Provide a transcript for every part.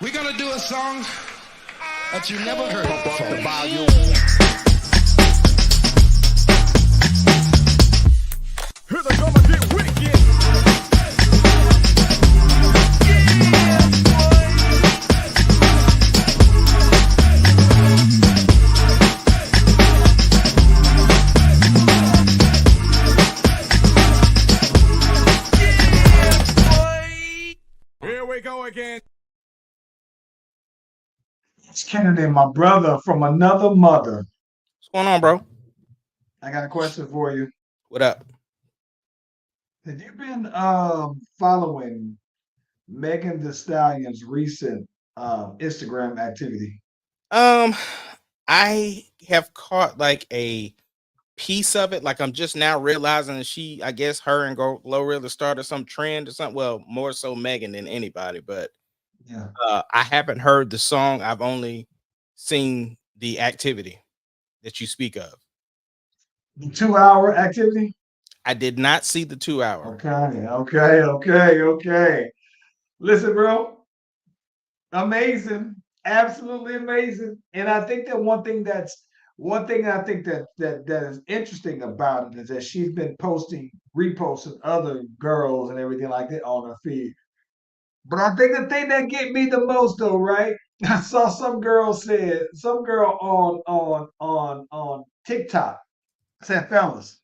We're gonna do a song that you never heard before. The volume. Here they come and get wicked. Here we go again. It's Kennedy, my brother from another mother. What's going on, bro? I got a question for you. What up? Have you been following Megan Thee Stallion's recent Instagram activity? I have caught like a piece of it. Like I'm just now realizing that she, I guess, her and Glorilla started some trend or something. Well, more so Megan than anybody, but Yeah. I haven't heard the song. I've only seen the activity that you speak of. The 2-hour activity? I did not see the 2 hour. Okay. Listen, bro. Amazing. Absolutely amazing. And I think that one thing I think that is interesting about it is that she's been reposting other girls and everything like that on her feed. But I think the thing that get me the most though, right? I saw some girl on TikTok said, fellas,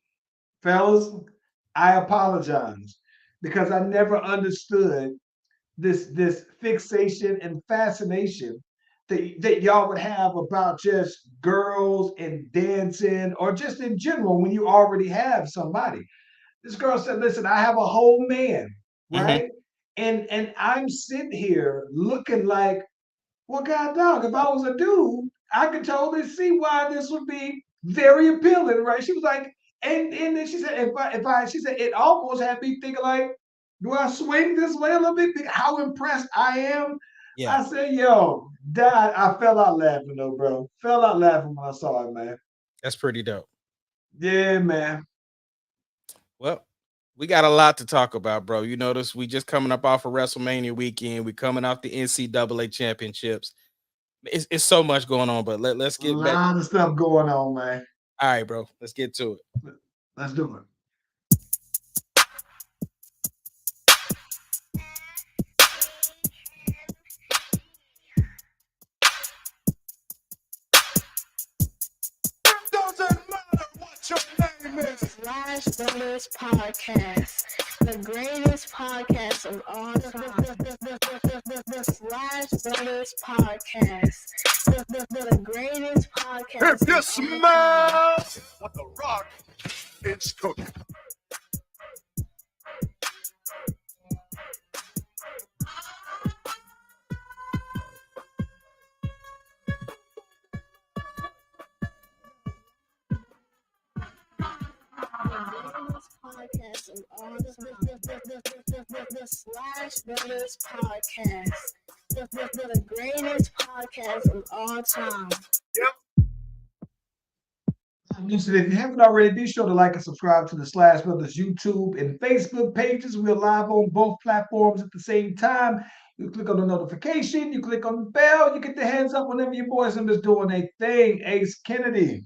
I apologize because I never understood this fixation and fascination that y'all would have about just girls and dancing or just in general when you already have somebody. This girl said, listen, I have a whole man, Mhm. right? And I'm sitting here looking like, well, God dog, if I was a dude, I could totally see why this would be very appealing, right? She was like, and then she said, she said, it almost had me thinking like, do I swing this way a little bit? How impressed I am. Yeah, I said, yo, Dad, I fell out laughing though, bro. Fell out laughing when I saw it, man. that's pretty dope. Yeah, man. Well, we got a lot to talk about, bro. You notice we just coming up off of WrestleMania weekend. We coming off the NCAA Championships. It's so much going on, but let's A get back. lot of stuff going on, man. All right, bro. Let's get to it. Let's do it. Doesn't matter what your name is. Slash Brothers Podcast, the greatest podcast of all time. The Slash Brothers Podcast, the greatest podcast. If you smell what the rock is cooking. Podcast of all the Slash Brothers Podcast, the greatest podcast of all time. Listen, if you haven't already, be sure to like and subscribe to the Slash Brothers YouTube and Facebook pages. We're live on both platforms at the same time. You click on the notification, you click on the bell, you get the hands up whenever your boys are just doing a thing. Ace Kennedy.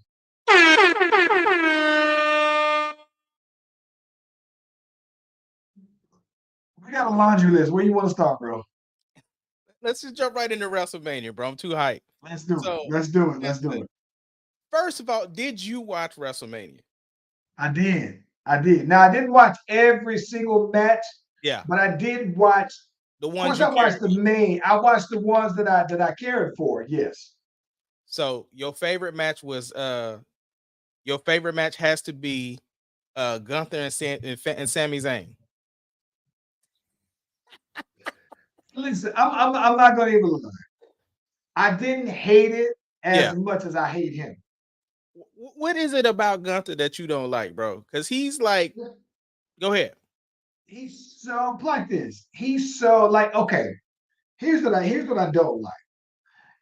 We got a laundry list. Where you want to start, bro? Let's just jump right into WrestleMania, bro. I'm too hyped. Let's do So, it. Let's do it. Let's do listen. it. First of all, did you watch WrestleMania? I did. Now I didn't watch every single match, Yeah, but I did watch. the Of ones course, you I watched cared the about. main. I watched the ones that I cared for. Yes. So your favorite match was your favorite match has to be Gunther and Sami Zayn. Listen, I'm not gonna even lie. I didn't hate it Yeah. as much as I hate him. What is it about Gunther that you don't like, bro? Because he's like, go ahead. He's so like this. He's so like okay. Here's what I don't like.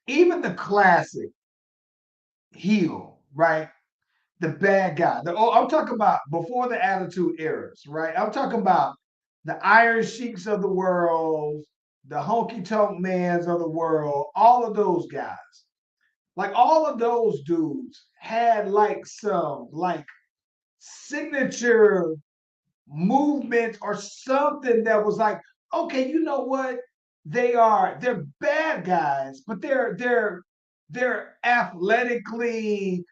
Even the classic heel, right? The bad guy. I'm talking about before the Attitude Eras, right? I'm talking about the Iron Sheiks of the world, the honky tonk mans of the world, all of those guys, like all of those dudes had like some like signature movement or something that was like, okay, you know what? They're bad guys, but they're athletically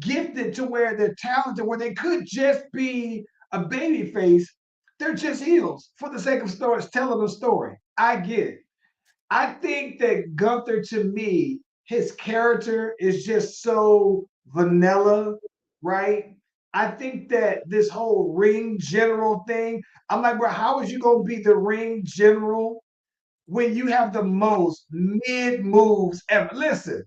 gifted to where they're talented, where they could just be a baby face. They're just heels for the sake of stories, telling a story. I get it. I think that Gunther, to me, his character is just so vanilla, right? I think that this whole ring general thing, I'm like, bro, how is you gonna be the ring general when you have the most mid moves ever? Listen,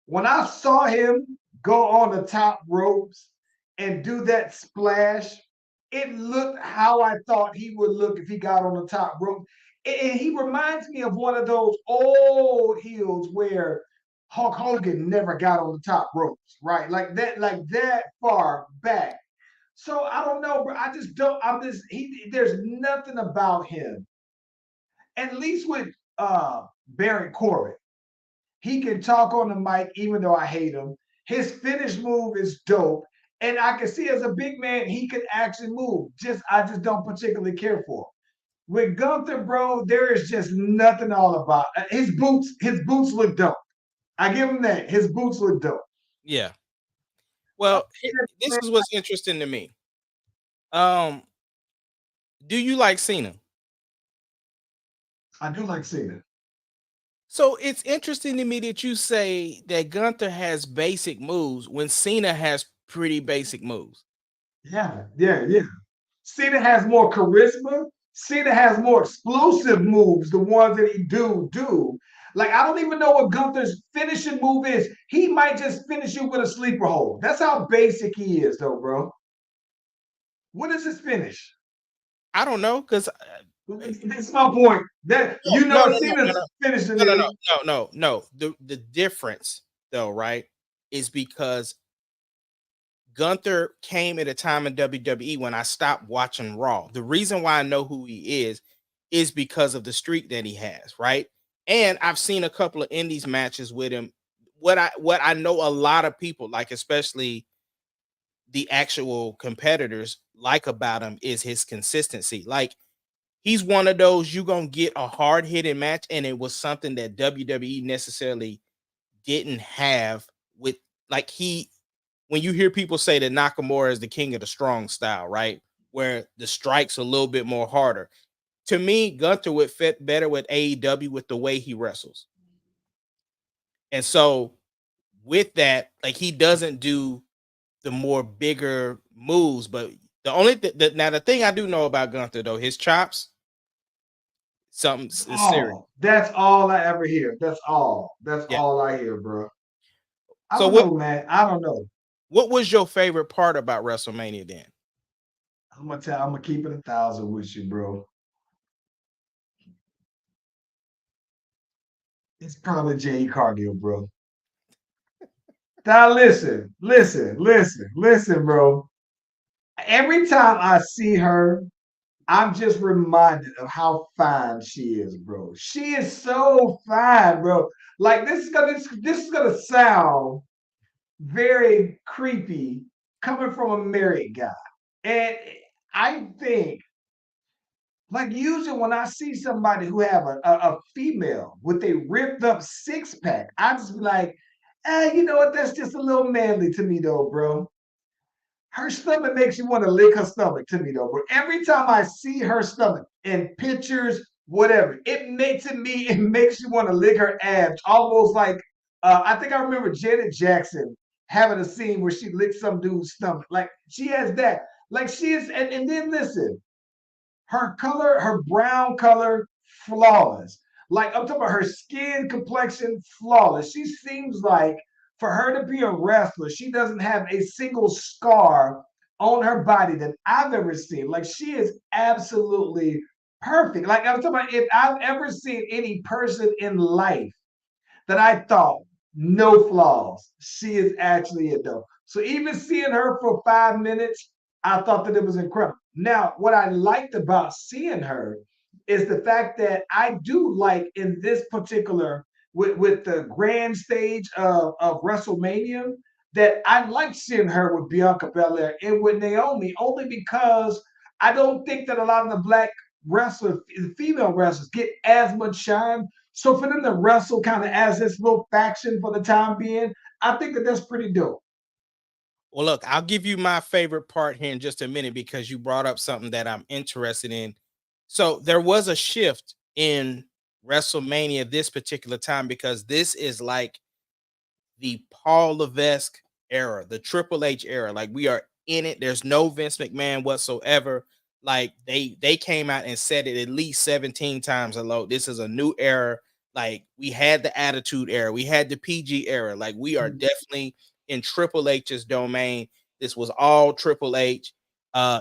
when I saw him go on the top ropes and do that splash, it looked how I thought he would look if he got on the top rope. And he reminds me of one of those old heels where Hulk Hogan never got on the top ropes, right? Like that far back. So I don't know, bro. I just don't. I'm just there's nothing about him. At least with Baron Corbin. He can talk on the mic, even though I hate him. His finish move is dope. And I can see as a big man, he can actually move. I just don't particularly care for him. With Gunther, bro, there is just nothing all about his boots look dope. I give him that. His boots look dope. Yeah. Well, this is what's interesting to me. Do you like Cena? I do like Cena. So it's interesting to me that you say that Gunther has basic moves when Cena has pretty basic moves. Yeah. Cena has more charisma. Cena has more explosive moves, the ones that he do. Like, I don't even know what Gunther's finishing move is. He might just finish you with a sleeper hold. That's how basic he is, though, bro. What is his finish? I don't know because That's my point. That you know Cena's finishing no. The difference though, right, is because Gunther came at a time in WWE when I stopped watching Raw. The reason why I know who he is because of the streak that he has, right? And I've seen a couple of indies matches with him. What I know a lot of people like, especially the actual competitors, like about him is his consistency. Like he's one of those you gonna get a hard hitting match, and it was something that WWE necessarily didn't have with like he when you hear people say that Nakamura is the king of the strong style, right? Where the strikes a little bit more harder. To me, Gunther would fit better with AEW with the way he wrestles. And so with that, like he doesn't do the more bigger moves, but the only now the thing I do know about Gunther though, his chops, something is serious. That's all I ever hear. That's all. That's Yeah. all I hear, bro. I So don't know, man. I don't know. what was your favorite part about WrestleMania then? I'm gonna keep it 1,000 with you, bro. It's probably Jay Cargill, bro. Now listen, bro. Every time I see her, I'm just reminded of how fine she is, bro. She is so fine, bro. Like this is gonna sound very creepy coming from a married guy. And I think, like usually when I see somebody who have a female with a ripped up six pack, I just be like, you know what? That's just a little manly to me, though, bro. Her stomach makes you want to lick her stomach to me, though, bro. Every time I see her stomach in pictures, whatever, it makes you want to lick her abs, almost like I think I remember Janet Jackson having a scene where she licked some dude's stomach. Like she has that. Like she is, and then listen, her color, her brown color, flawless. Like I'm talking about her skin complexion, flawless. She seems like for her to be a wrestler, she doesn't have a single scar on her body that I've ever seen. Like she is absolutely perfect. Like I'm talking about if I've ever seen any person in life that I thought no flaws. She is actually it though. So even seeing her for 5 minutes, I thought that it was incredible. Now, what I liked about seeing her is the fact that I do like in this particular with the grand stage of WrestleMania that I like seeing her with Bianca Belair and with Naomi only because I don't think that a lot of the black wrestlers, female wrestlers, get as much shine. So for them to wrestle kind of as this little faction for the time being, I think that that's pretty dope. Well, look, I'll give you my favorite part here in just a minute because you brought up something that I'm interested in. So there was a shift in WrestleMania this particular time because this is like the Paul Levesque era, the Triple H era. Like we are in it. There's no Vince McMahon whatsoever. Like they came out and said it at least 17 times alone. This is a new era. Like we had the Attitude Era, we had the PG era. Like we are definitely in Triple H's domain. This was all Triple H.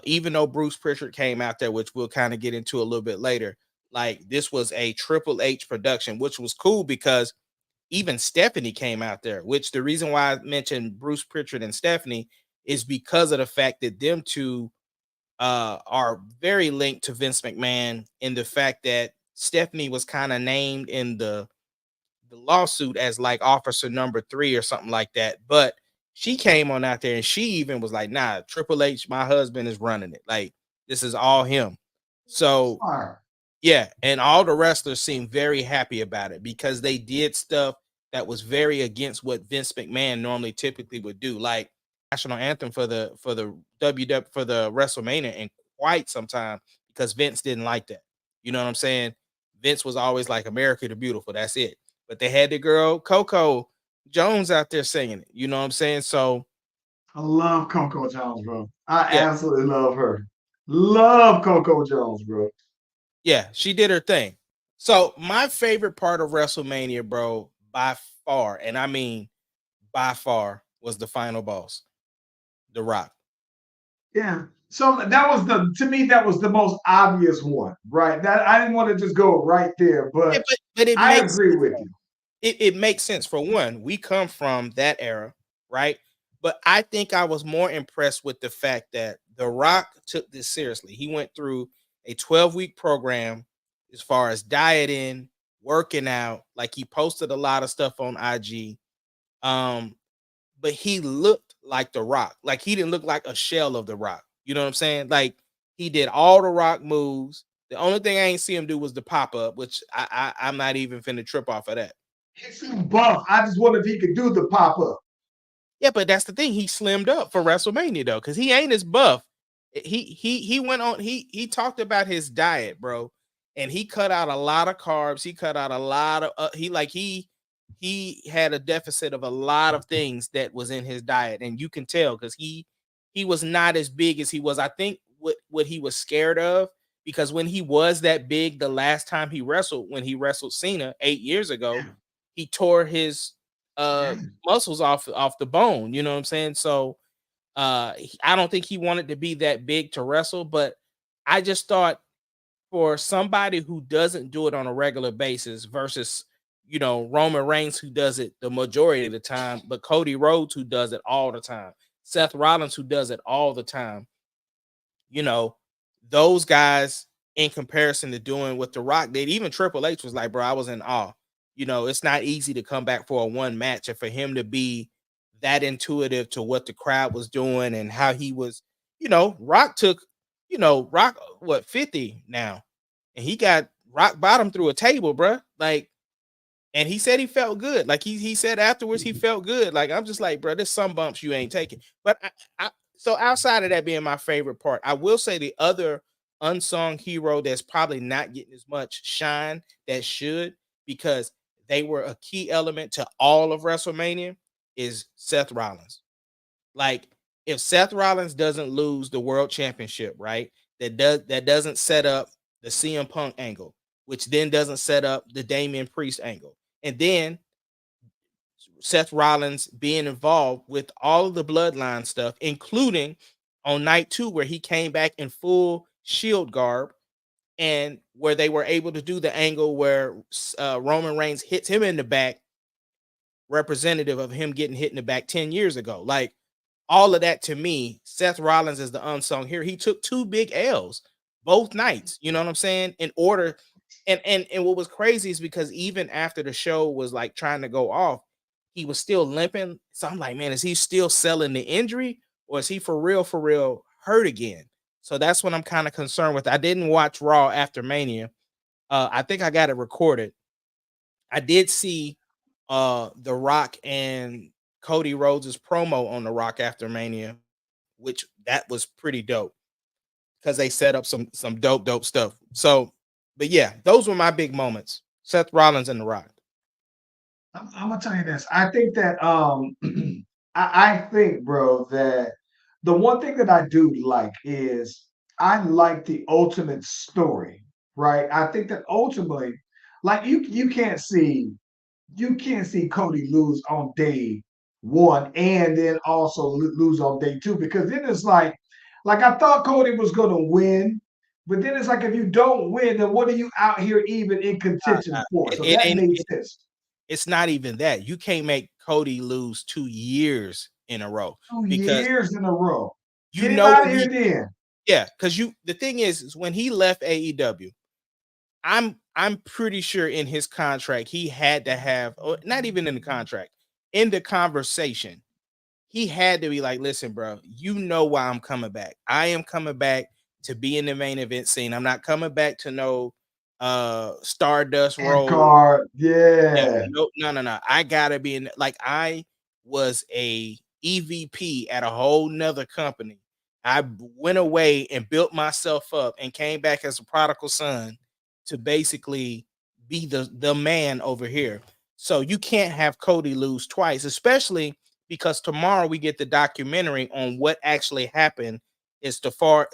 Even though Bruce Pritchard came out there, which we'll kind of get into a little bit later. Like this was a Triple H production, which was cool because even Stephanie came out there, which the reason why I mentioned Bruce Pritchard and Stephanie is because of the fact that them two are very linked to Vince McMahon in the fact that Stephanie was kind of named in the lawsuit as like officer number 3 or something like that. But she came on out there and she even was like, nah, Triple H, my husband is running it. Like this is all him. So Smart. yeah, and all the wrestlers seemed very happy about it because they did stuff that was very against what Vince McMahon normally typically would do, like national anthem for the WW for the WrestleMania in quite some time because Vince didn't like that. You know what I'm saying? Vince was always like America the Beautiful, that's it. But they had the girl Coco Jones out there singing it. You know what I'm saying? So I love Coco Jones, bro. I yeah, absolutely love her. Love Coco Jones, bro. yeah, she did her thing. So my favorite part of WrestleMania, bro, by far, and I mean by far, was the final boss, The Rock. Yeah. So that was to me that was the most obvious one, right? That I didn't want to just go right there, Yeah, but but it I makes agree sense, with though. you. It makes sense. For one, we come from that era, right? But I think I was more impressed with the fact that The Rock took this seriously. He went through a 12-week program as far as dieting, working out. Like he posted a lot of stuff on IG. Um, but he looked like The Rock. Like he didn't look like a shell of The Rock. You know what I'm saying? Like he did all the Rock moves. The only thing I ain't see him do was the pop up, which I'm not even finna trip off of that. He's too buff. I just wonder if he could do the pop up. Yeah, but that's the thing. He slimmed up for WrestleMania though, because he ain't as buff. He went on. He talked about his diet, bro, and he cut out a lot of carbs. He cut out a lot of he had a deficit of a lot of things that was in his diet, and you can tell because he was not as big as he was. I think what he was scared of because when he was that big the last time he wrestled, when he wrestled Cena 8 years ago, he tore his Yeah. muscles off the bone. You know what I'm saying? So I don't think he wanted to be that big to wrestle, but I just thought for somebody who doesn't do it on a regular basis versus Roman Reigns who does it the majority of the time, but Cody Rhodes who does it all the time, Seth Rollins who does it all the time, you know, those guys in comparison to doing what The Rock did, even Triple H was like, bro, I was in awe. It's not easy to come back for a one match and for him to be that intuitive to what the crowd was doing and how he was, Rock took, Rock, what, 50 now, and he got rock bottom through a table, bro. Like, and he said he felt good. Like he said afterwards he felt good. Like I'm just like, bro, there's some bumps you ain't taking. But so outside of that being my favorite part, I will say the other unsung hero that's probably not getting as much shine that should because they were a key element to all of WrestleMania is Seth Rollins. Like if Seth Rollins doesn't lose the world championship, right? That doesn't set up the CM Punk angle, which then doesn't set up the Damian Priest angle. And then Seth Rollins being involved with all of the bloodline stuff, including on night 2, where he came back in full Shield garb and where they were able to do the angle where Roman Reigns hits him in the back, representative of him getting hit in the back 10 years ago. Like all of that to me, Seth Rollins is the unsung hero. He took 2 big L's, both nights. You know what I'm saying? In order, and what was crazy is because even after the show was like trying to go off, he was still limping. So I'm like, man, is he still selling the injury, or is he for real hurt again? So that's what I'm kind of concerned with. I didn't watch Raw after Mania. I think I got it recorded. I did see The Rock and Cody Rhodes' promo on The Rock after Mania, which that was pretty dope because they set up some dope stuff. So, but yeah, those were my big moments. Seth Rollins and The Rock. I'm gonna tell you this. I think that I think, bro, that the one thing that I do like is I like the ultimate story, right? I think that ultimately, like you can't see Cody lose on day one and then also lose on day two because then it's like I thought Cody was gonna win, but then it's like if you don't win, then what are you out here even in contention for? It, So it that ain't. made sense. It's not even that. You can't make Cody lose 2 years in a row Two because years in a row. you Get him know out when of here he then. yeah, because you the thing is when he left AEW, I'm pretty sure in his contract he had to have, or not even in the contract, in the conversation, he had to be like, listen, bro, you know why I'm coming back. I am coming back to be in the main event scene. I'm not coming back to no Stardust And role. card, Yeah, yeah. no. I gotta be in. Like I was a EVP at a whole nother company. I went away and built myself up and came back as a prodigal son to basically be the man over here. So you can't have Cody lose twice, especially because tomorrow we get the documentary on what actually happened as far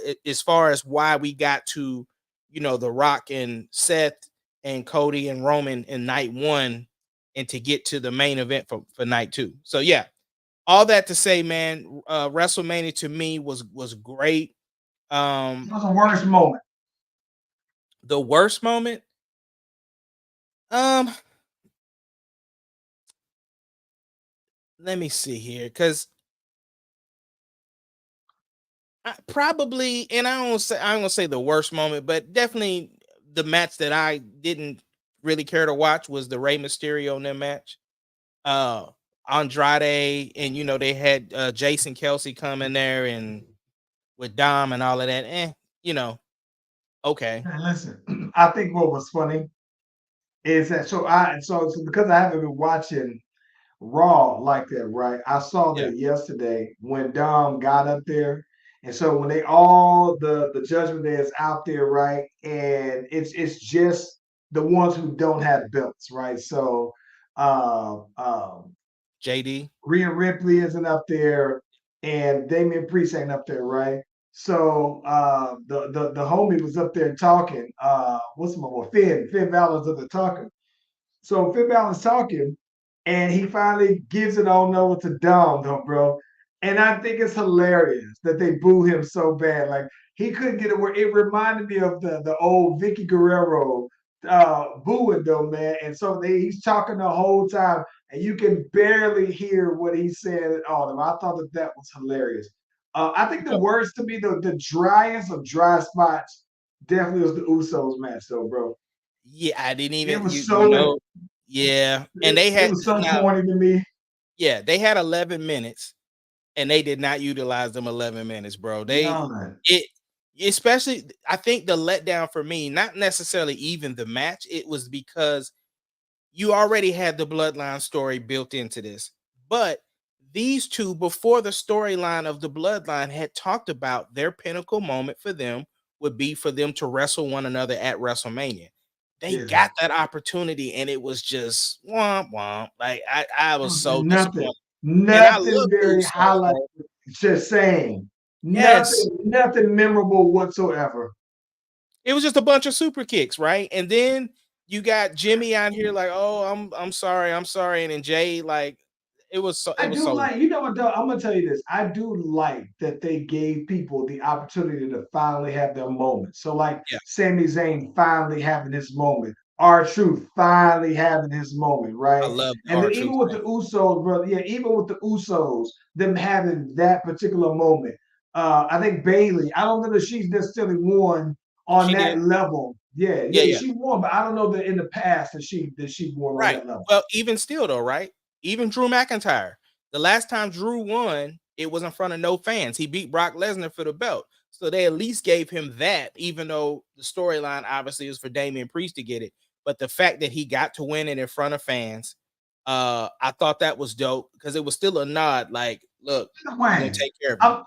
as why we got to, The Rock and Seth and Cody and Roman in night one and to get to the main event for night two. So yeah, all that to say, man, WrestleMania to me was great. It was the worst moment. The worst moment, um, let me see here, because probably, and I don't gonna say the worst moment, but definitely the match that I didn't really care to watch was the Rey Mysterio in that match. uh Andrade, and they had Jason Kelsey come in there and with Dom and all of that. You know, okay. And listen, I think what was funny is that so because I haven't been watching Raw like that, right? I saw Yeah. that yesterday when Dom got up there, and so when they all the Judgment Day is out there, right? And it's just the ones who don't have belts, right? So, um, um, JD. Rhea Ripley isn't up there, and Damian Priest ain't up there, right? So the homie was up there talking. What's my boy? Finn Balor's up there talking. So Finn Balor's talking, and he finally gives it on over to Dom, though, bro. And I think it's hilarious that they boo him so bad. Like he couldn't get it where it reminded me of the old Vicky Guerrero booing though, man. And so he's talking the whole time, and you can barely hear what he's saying at all. I thought that was hilarious. I think the worst to me, the driest of dry spots, definitely was the Usos match, though, bro. Yeah, I didn't It even was so yeah. And they it had was so now, corny to me. yeah, they had 11 minutes and they did not utilize them 11 minutes, bro. None. It especially, I think the letdown for me, not necessarily even the match, it was because you already had the bloodline story built into this. But these two, before the storyline of the bloodline, had talked about their pinnacle moment for them would be for them to wrestle one another at WrestleMania. They Yeah. got that opportunity and it was just womp womp. Like I It was was so nothing. disappointed. And I Nothing love the very Usos, highlight. bro. Just saying. Yes. Nothing memorable whatsoever. It was just a bunch of super kicks, right? And then you got Jimmy out here like, "Oh, I'm sorry, I'm sorry," and then Jay like, it I was do so like, you know what, though? I'm gonna tell you this. I do like that they gave people the opportunity to finally have their moment. So, like yeah. Sami Zayn finally having his moment, R-Truth finally having his moment, I right? love the And then R even Truth with thing. the Usos, brother, yeah, even with the Usos, them having that particular moment. I think Bailey, I don't know that she's necessarily won on She that did. level. Yeah, Yeah, yeah, yeah. she won, but I don't know that in the past that she won on Right. that level. Well, even still though, right? Even Drew McIntyre. The last time Drew won, it was in front of no fans. He beat Brock Lesnar for the belt. So they at least gave him that, even though the storyline obviously is for Damian Priest to get it. But the fact that he got to win it in front of fans, I thought that was dope because it was still a nod. Like, look, we're gonna Wayne, take care of you. I'm,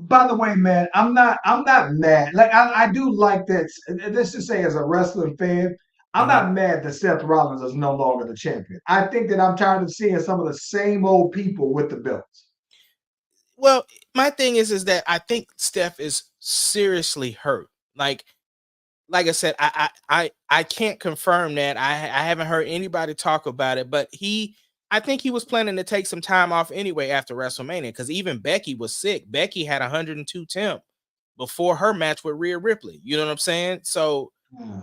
by the way, man, I'm not mad. Like I do like that. Let's just say, as a wrestling fan, I'm Mhm. not mad that Seth Rollins is no longer the champion. I think that I'm tired of seeing some of the same old people with the belts. Well, my thing is that I think Steph is seriously hurt. Like I said, I can't confirm that. I haven't heard anybody talk about it, but I think he was planning to take some time off anyway after WrestleMania because even Becky was sick. Becky had 102 temp before her match with Rhea Ripley. You know what I'm saying? So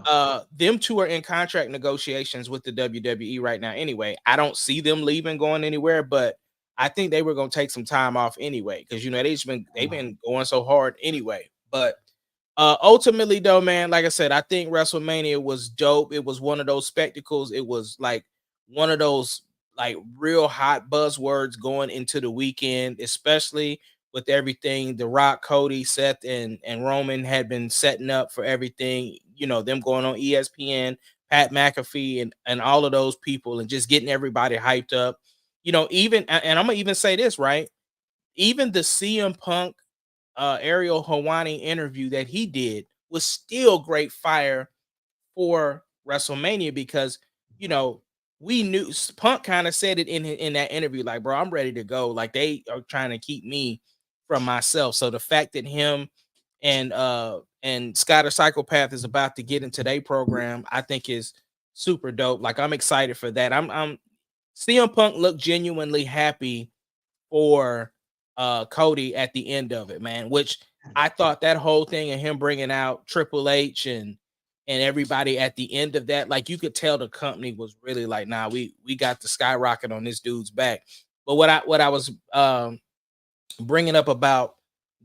Yeah. them two are in contract negotiations with the WWE right now anyway. I don't see them leaving going anywhere, but I think they were going to take some time off anyway because they've been going so hard anyway. But ultimately though, man, like I said, I think WrestleMania was dope. It was one of those spectacles. It was like one of those like real hot buzzwords going into the weekend, especially with everything The Rock, Cody, Seth, and Roman had been setting up for everything, them going on ESPN, Pat McAfee and all of those people and just getting everybody hyped up. Even and I'm gonna even say this, right? Even the CM Punk Ariel Hawani interview that he did was still great fire for WrestleMania because you know we knew Punk kind of said it in that interview, like, bro, I'm ready to go. Like they are trying to keep me from myself. So the fact that him and Scott or Psychopath is about to get into their program, I think is super dope. Like I'm excited for that. I'm CM Punk looked genuinely happy for Cody at the end of it, man, which I thought that whole thing and him bringing out Triple H and everybody at the end of that, like you could tell the company was really like, nah, we got the skyrocket on this dude's back. But what I was bringing up about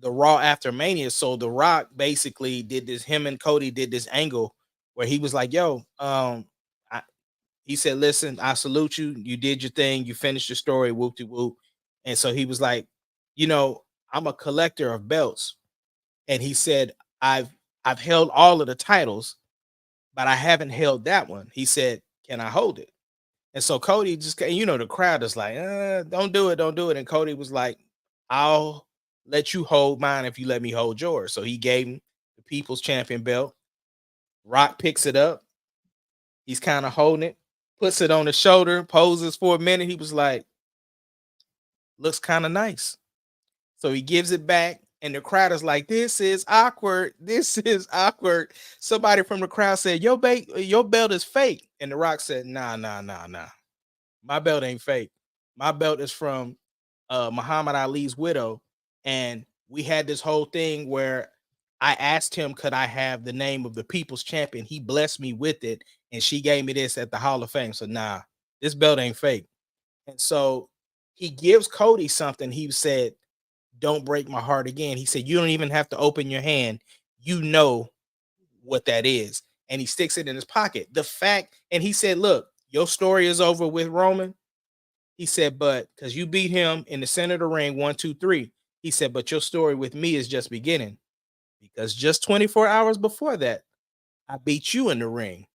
the Raw after Mania, so The Rock basically did this. Him and Cody did this angle where he was like, "Yo, he said, listen, I salute you. You did your thing. You finished your story. Whoop de whoop." And so he was like, I'm a collector of belts. And he said, I've held all of the titles, but I haven't held that one. He said, can I hold it? And so Cody just, the crowd is like, don't do it. Don't do it. And Cody was like, I'll let you hold mine if you let me hold yours. So he gave him the People's Champion belt. Rock picks it up. He's kind of holding it, puts it on his shoulder, poses for a minute. He was like, looks kind of nice. So he gives it back, and the crowd is like, this is awkward. This is awkward. Somebody from the crowd said, your belt is fake. And The Rock said, nah, nah, nah, nah. My belt ain't fake. My belt is from Muhammad Ali's widow. And we had this whole thing where I asked him, could I have the name of the people's champion? He blessed me with it. And she gave me this at the Hall of Fame. So, nah, this belt ain't fake. And so he gives Cody something. He said, don't break my heart again. He said, you don't even have to open your hand. You know what that is. And he sticks it in his pocket. And he said, look, your story is over with Roman. He said, but because you beat him in the center of the ring, 1, 2, 3. He said, but your story with me is just beginning. Because just 24 hours before that, I beat you in the ring.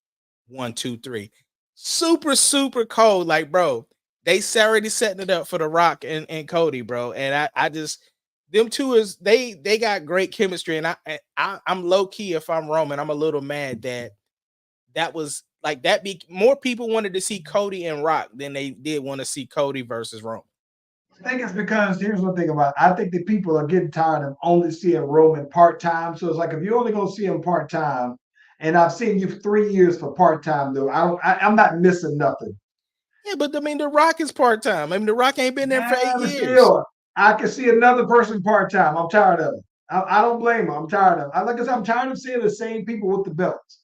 1, 2, 3. Super, super cold. Like, bro, they already setting it up for The Rock and Cody, bro. And I just them two they got great chemistry. And I'm low key, if I'm Roman, I'm a little mad that was like that. More people wanted to see Cody and Rock than they did want to see Cody versus Roman. I think it's because here's one thing about it. I think that people are getting tired of only seeing Roman part-time. So it's like if you're only gonna see him part-time, and I've seen you for 3 years for part-time, though, I'm not missing nothing. Yeah, but I mean, The Rock is part time. I mean, The Rock ain't been there for 8 But years. still, I can see another person part-time. I'm tired of it. I don't blame him. I'm tired of it. Like I said, I'm tired of seeing the same people with the belts.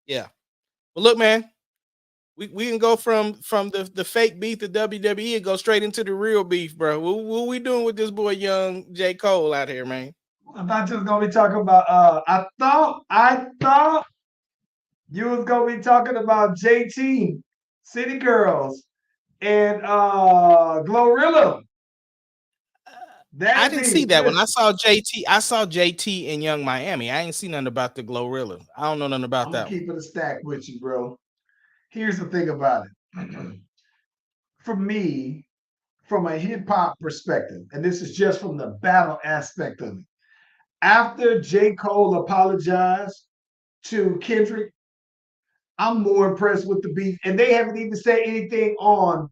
Yeah. Well, look, man, we can go from the fake beef to WWE and go straight into the real beef, bro. What we doing with this boy young J. Cole out here, man? I thought you was gonna be talking about. I thought you was gonna be talking about JT, City Girls, and Glorilla. I That didn't see team. that one. Listen, I saw JT in Young Miami. I ain't seen nothing about the Glorilla. I don't know nothing about I'm gonna that one. keep it a stack with you, bro. Here's the thing about it. For me, from a hip hop perspective, and this is just from the battle aspect of it. After J. Cole apologized to Kendrick, I'm more impressed with the beat, and they haven't even said anything on.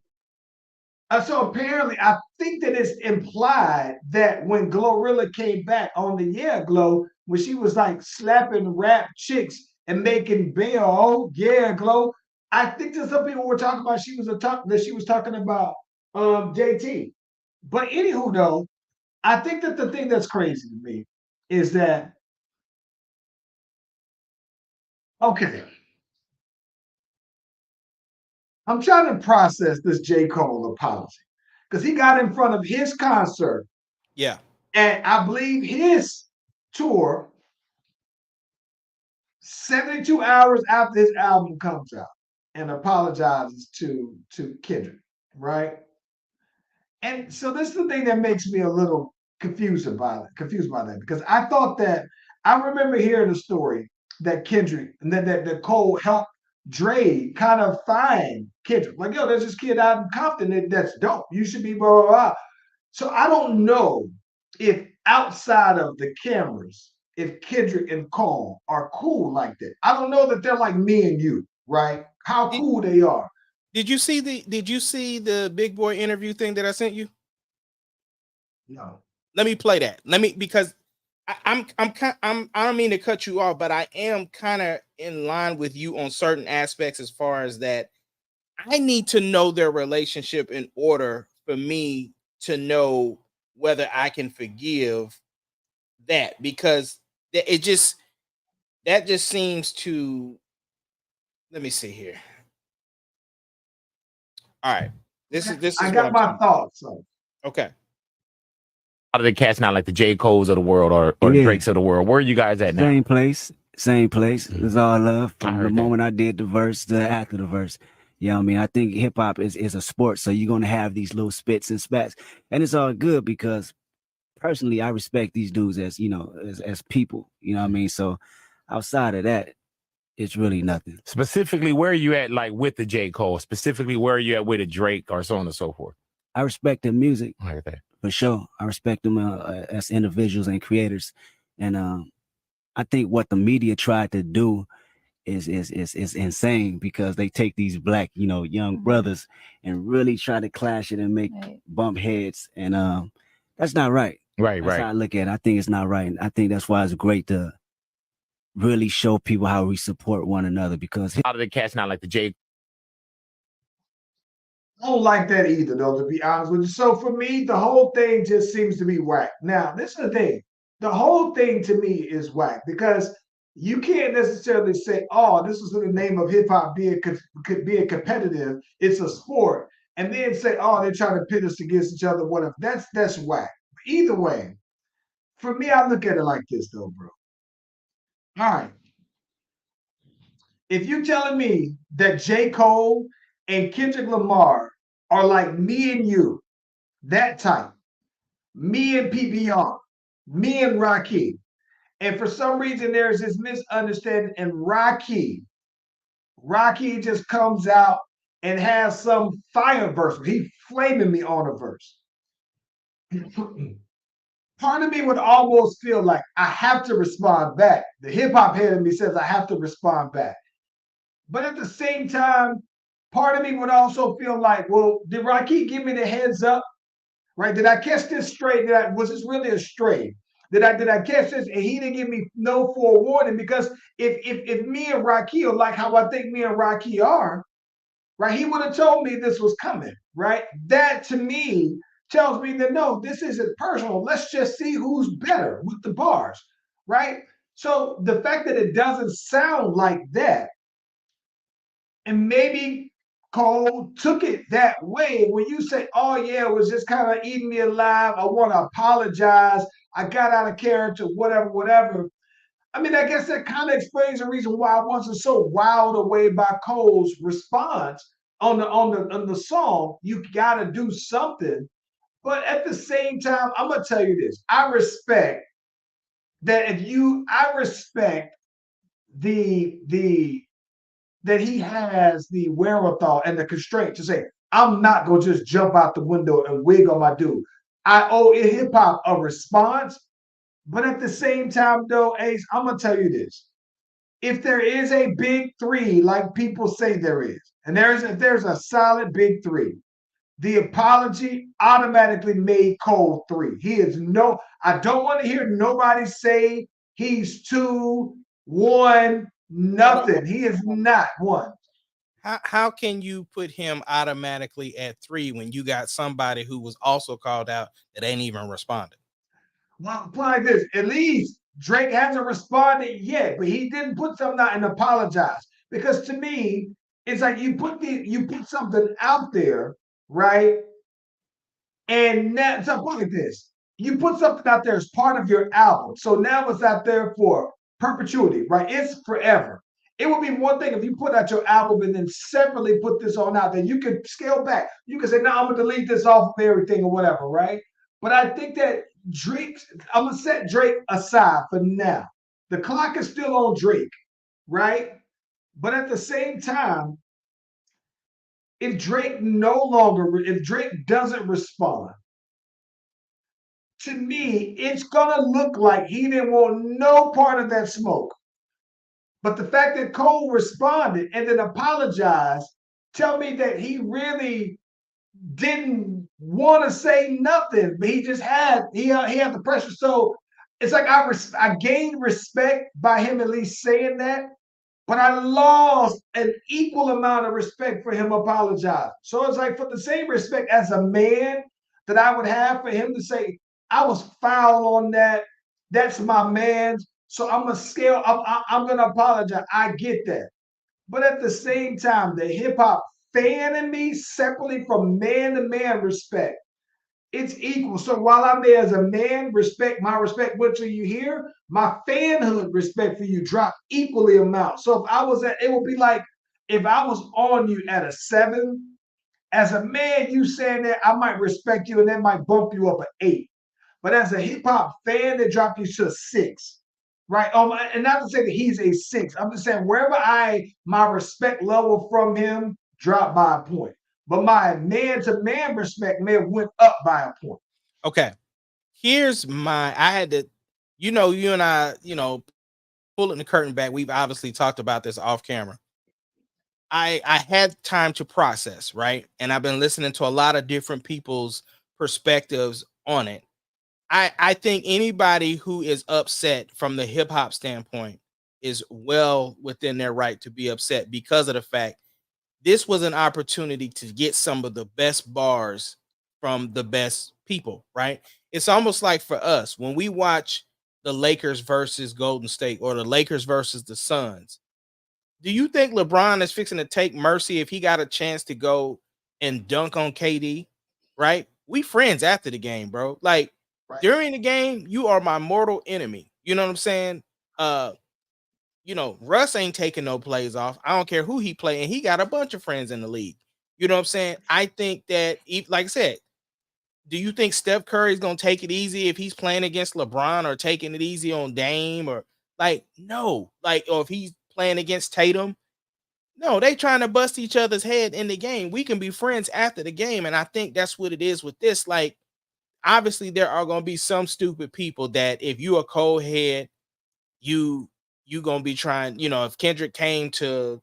So apparently, I think that it's implied that when Glorilla came back on the Yeah Glow, when she was like slapping rap chicks and making bail, oh yeah, Glow. I think that some people were talking about she was talking about JT. But anywho, though, I think that the thing that's crazy to me is that okay, I'm trying to process this J. Cole apology because he got in front of his concert, Yeah. and I believe his tour 72 hours after his album comes out and apologizes to Kendrick, right? And so this is the thing that makes me a little confused by that, because I thought that I remember hearing a story that Kendrick and that Cole helped Dre kind of find Kendrick. Like, yo, there's this kid out in Compton that's dope. You should be blah, blah, blah. So I don't know if outside of the cameras, if Kendrick and Cole are cool like that. I don't know that they're like me and you, right? How Did, cool they are. did you see the Big Boy interview thing that I sent you? No. Let me play that. Let me because I don't mean to cut you off, but I am kind of in line with you on certain aspects as far as that. I need to know their relationship in order for me to know whether I can forgive that, because it just that just seems to, let me see here. All right. This I is what got I'm my talking thoughts. So about. Okay. Out of the cats now, like the J. Coles of the world or the Yeah, Drakes of the world. Where are you guys at now? same place, same place. It's all love I from the heard that. moment I did the verse to after the verse. You know what I mean? I think hip hop is a sport, so you're gonna have these little spits and spats, and it's all good because personally, I respect these dudes as as people. You know what I mean? So outside of that, it's really nothing. Specifically, where are you at, like with the J. Cole? Specifically, where are you at with a Drake or so on and so forth? I respect their music I heard that. for sure. I respect them as individuals and creators, and I think what the media tried to do is insane, because they take these black, young brothers and really try to clash it and make bump heads, and that's not right. Right, That's how I look at it. I think it's not right. And I think that's why it's great to really show people how we support one another, because Out of the cats now, like the J. I don't like that either, though, to be honest with you. So for me, the whole thing just seems to be whack. Now, this is the thing. The whole thing to me is whack because you can't necessarily say, "Oh, this is in the name of hip hop being competitive. It's a sport," and then say, "Oh, they're trying to pit us against each other." Whatever. That's whack. Either way, for me, I look at it like this, though, bro. All right, if you're telling me that J. Cole and Kendrick Lamar are like me and you, that type, me and PBR, me and Rocky, and for some reason there's this misunderstanding, and Rocky just comes out and has some fire verse. He flaming me on a verse. Part of me would almost feel like I have to respond back. The hip hop head of me says I have to respond back. But at the same time, part of me would also feel like, well, did Rocky give me the heads up? Right? Did I catch this straight? Was this really a stray? Did I catch this and he didn't give me no forewarning? Because if me and Rocky are like how I think me and Rocky are, right? He would have told me this was coming, right? That to me tells me that no, this isn't personal. Let's just see who's better with the bars, right? So the fact that it doesn't sound like that, and maybe Cole took it that way. When you say, "Oh yeah, it was just kind of eating me alive. I want to apologize. I got out of character, whatever. I mean, I guess that kind of explains the reason why I wasn't so wowed away by Cole's response on the song. You got to do something, but at the same time, I'm gonna tell you this: I respect I respect the that he has the wherewithal and the constraint to say, I'm not gonna just jump out the window and wig on my dude. I owe hip hop a response, but at the same time, though, Ace, I'm gonna tell you this: if there is a big three, like people say there is, and if there's a solid big three, the apology automatically made Cole 3. He is no, I don't want to hear nobody say he's 2, 1, nothing. He is not 1. How can you put him automatically at 3 when you got somebody who was also called out that ain't even responded? Well, apply this. At least Drake hasn't responded yet, but he didn't put something out and apologize. Because to me, it's like you put something out there, right? And now something like this. You put something out there as part of your album. So now it's out there for perpetuity, right? It's forever. It would be one thing if you put out your album and then separately put this on out there. You could scale back. You could say, no, I'm gonna delete this off of everything or whatever, right? But I think that I'm gonna set Drake aside for now. The clock is still on Drake, right? But at the same time, if Drake doesn't respond, to me, it's gonna look like he didn't want no part of that smoke. But the fact that Cole responded and then apologized, tell me that he really didn't want to say nothing, but he just had the pressure. So it's like I gained respect by him at least saying that, but I lost an equal amount of respect for him apologizing. So it's like for the same respect as a man that I would have for him to say, I was foul on that. That's my man. So I'm I'm gonna apologize. I get that. But at the same time, the hip hop fan in me, separately from man to man respect, it's equal. So while I may, as a man, my respect what you hear, my fanhood respect for you drop equally amount. So if I was it would be like if I was on you at a 7, as a man, you saying that I might respect you and that might bump you up an 8. But as a hip hop fan, they drop you to a 6. Right. And not to say that he's a 6. I'm just saying wherever my respect level from him dropped by a point. But my man-to-man respect may have went up by a point. Okay. Here's I had to, you and I, pulling the curtain back. We've obviously talked about this off camera. I had time to process, right? And I've been listening to a lot of different people's perspectives on it. I think anybody who is upset from the hip hop standpoint is well within their right to be upset because of the fact this was an opportunity to get some of the best bars from the best people, right? It's almost like for us when we watch the Lakers versus Golden State or the Lakers versus the Suns. Do you think LeBron is fixing to take mercy if he got a chance to go and dunk on KD? Right? We friends after the game, bro. Like during the game, you are my mortal enemy. You know what I'm saying? Russ ain't taking no plays off. I don't care who he play, and he got a bunch of friends in the league. You know what I'm saying? I think that, like I said, do you think Steph Curry is gonna take it easy if he's playing against LeBron or taking it easy on Dame or no, or if he's playing against Tatum? No, they trying to bust each other's head in the game. We can be friends after the game, and I think that's what it is with this. Like, obviously, there are gonna be some stupid people that if you a cold head, you gonna be trying. If Kendrick came to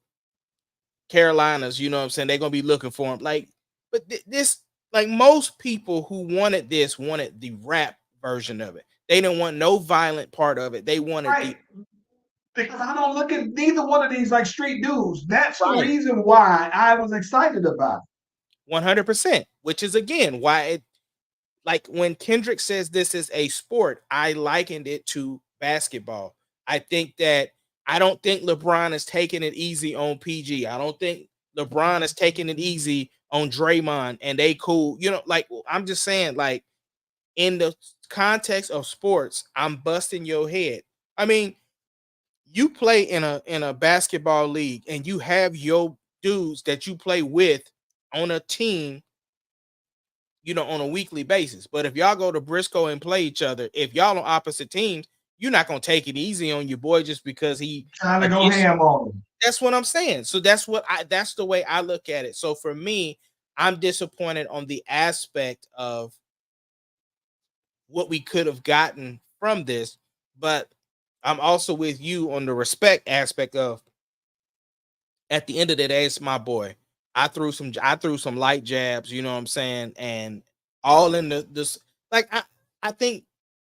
Carolinas, you know what I'm saying, they're gonna be looking for him. But this, most people who wanted this wanted the rap version of it. They didn't want no violent part of it. They wanted because I don't look at neither one of these like street dudes. That's the reason why I was excited about it. 100%, which is again why it, when Kendrick says this is a sport, I likened it to basketball. I don't think LeBron is taking it easy on PG. I don't think LeBron is taking it easy on Draymond and they cool. I'm just saying, in the context of sports, I'm busting your head. I mean, you play in a basketball league and you have your dudes that you play with on a team, on a weekly basis. But if y'all go to Briscoe and play each other, if y'all on opposite teams, you're not gonna take it easy on your boy just because he Trying to go against you. ham on him. That's what I'm saying. So that's the way I look at it. So for me, I'm disappointed on the aspect of what we could have gotten from this, but I'm also with you on the respect aspect of, at the end of the day, it's my boy. I threw some light jabs, you know what I'm saying? And all in this, like, I think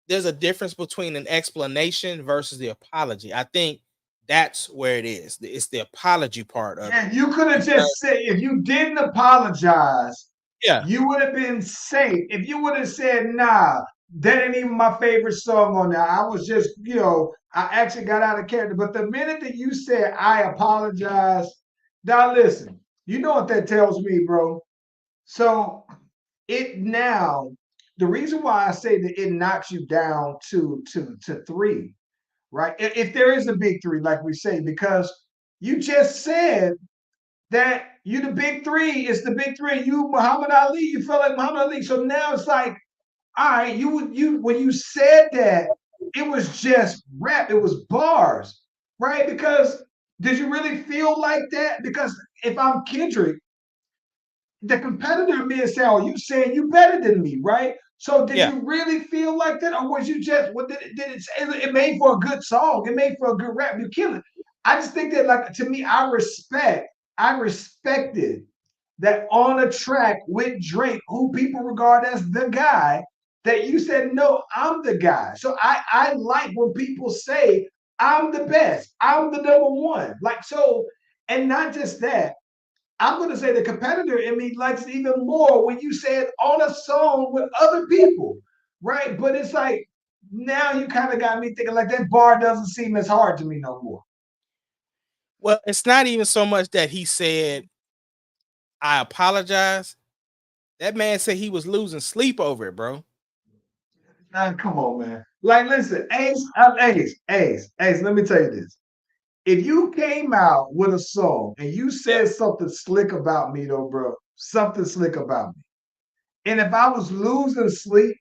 there's a difference between an explanation versus the apology. I think that's where it is. It's the apology part of it. And you could have just said, if you didn't apologize, Yeah. you would have been safe. If you would have said, nah, that ain't even my favorite song on there. I was just, I actually got out of character. But the minute that you said, I apologize, now listen, you know what that tells me, bro? So the reason why I say that it knocks you down to 3, right? If there is a big 3, like we say, because you just said that you the big 3, it's the big 3. You Muhammad Ali, you feel like Muhammad Ali. So now it's like, all right, you when you said that, it was just rap, it was bars, right? Because did you really feel like that? Because if I'm Kendrick, the competitor may say, "Oh, you saying you better than me, right?" So did Yeah. you really feel like that, or was you just what did it say? It made for a good song, it made for a good rap. You kill it. I just think that, like, to me, I respected that on a track with Drake, who people regard as the guy, that you said, no, I'm the guy. So I like when people say I'm the best, I'm the number one. Like, so, and not just that. I'm going to say the competitor in me likes it even more when you say it on a song with other people, right? But it's like, now you kind of got me thinking, like, that bar doesn't seem as hard to me no more. Well, it's not even so much that he said, I apologize. That man said he was losing sleep over it, bro. Come on, man. Like, listen, Ace, let me tell you this. If you came out with a song and you Yeah. said something slick about me, though, bro, something slick about me, and if I was losing sleep,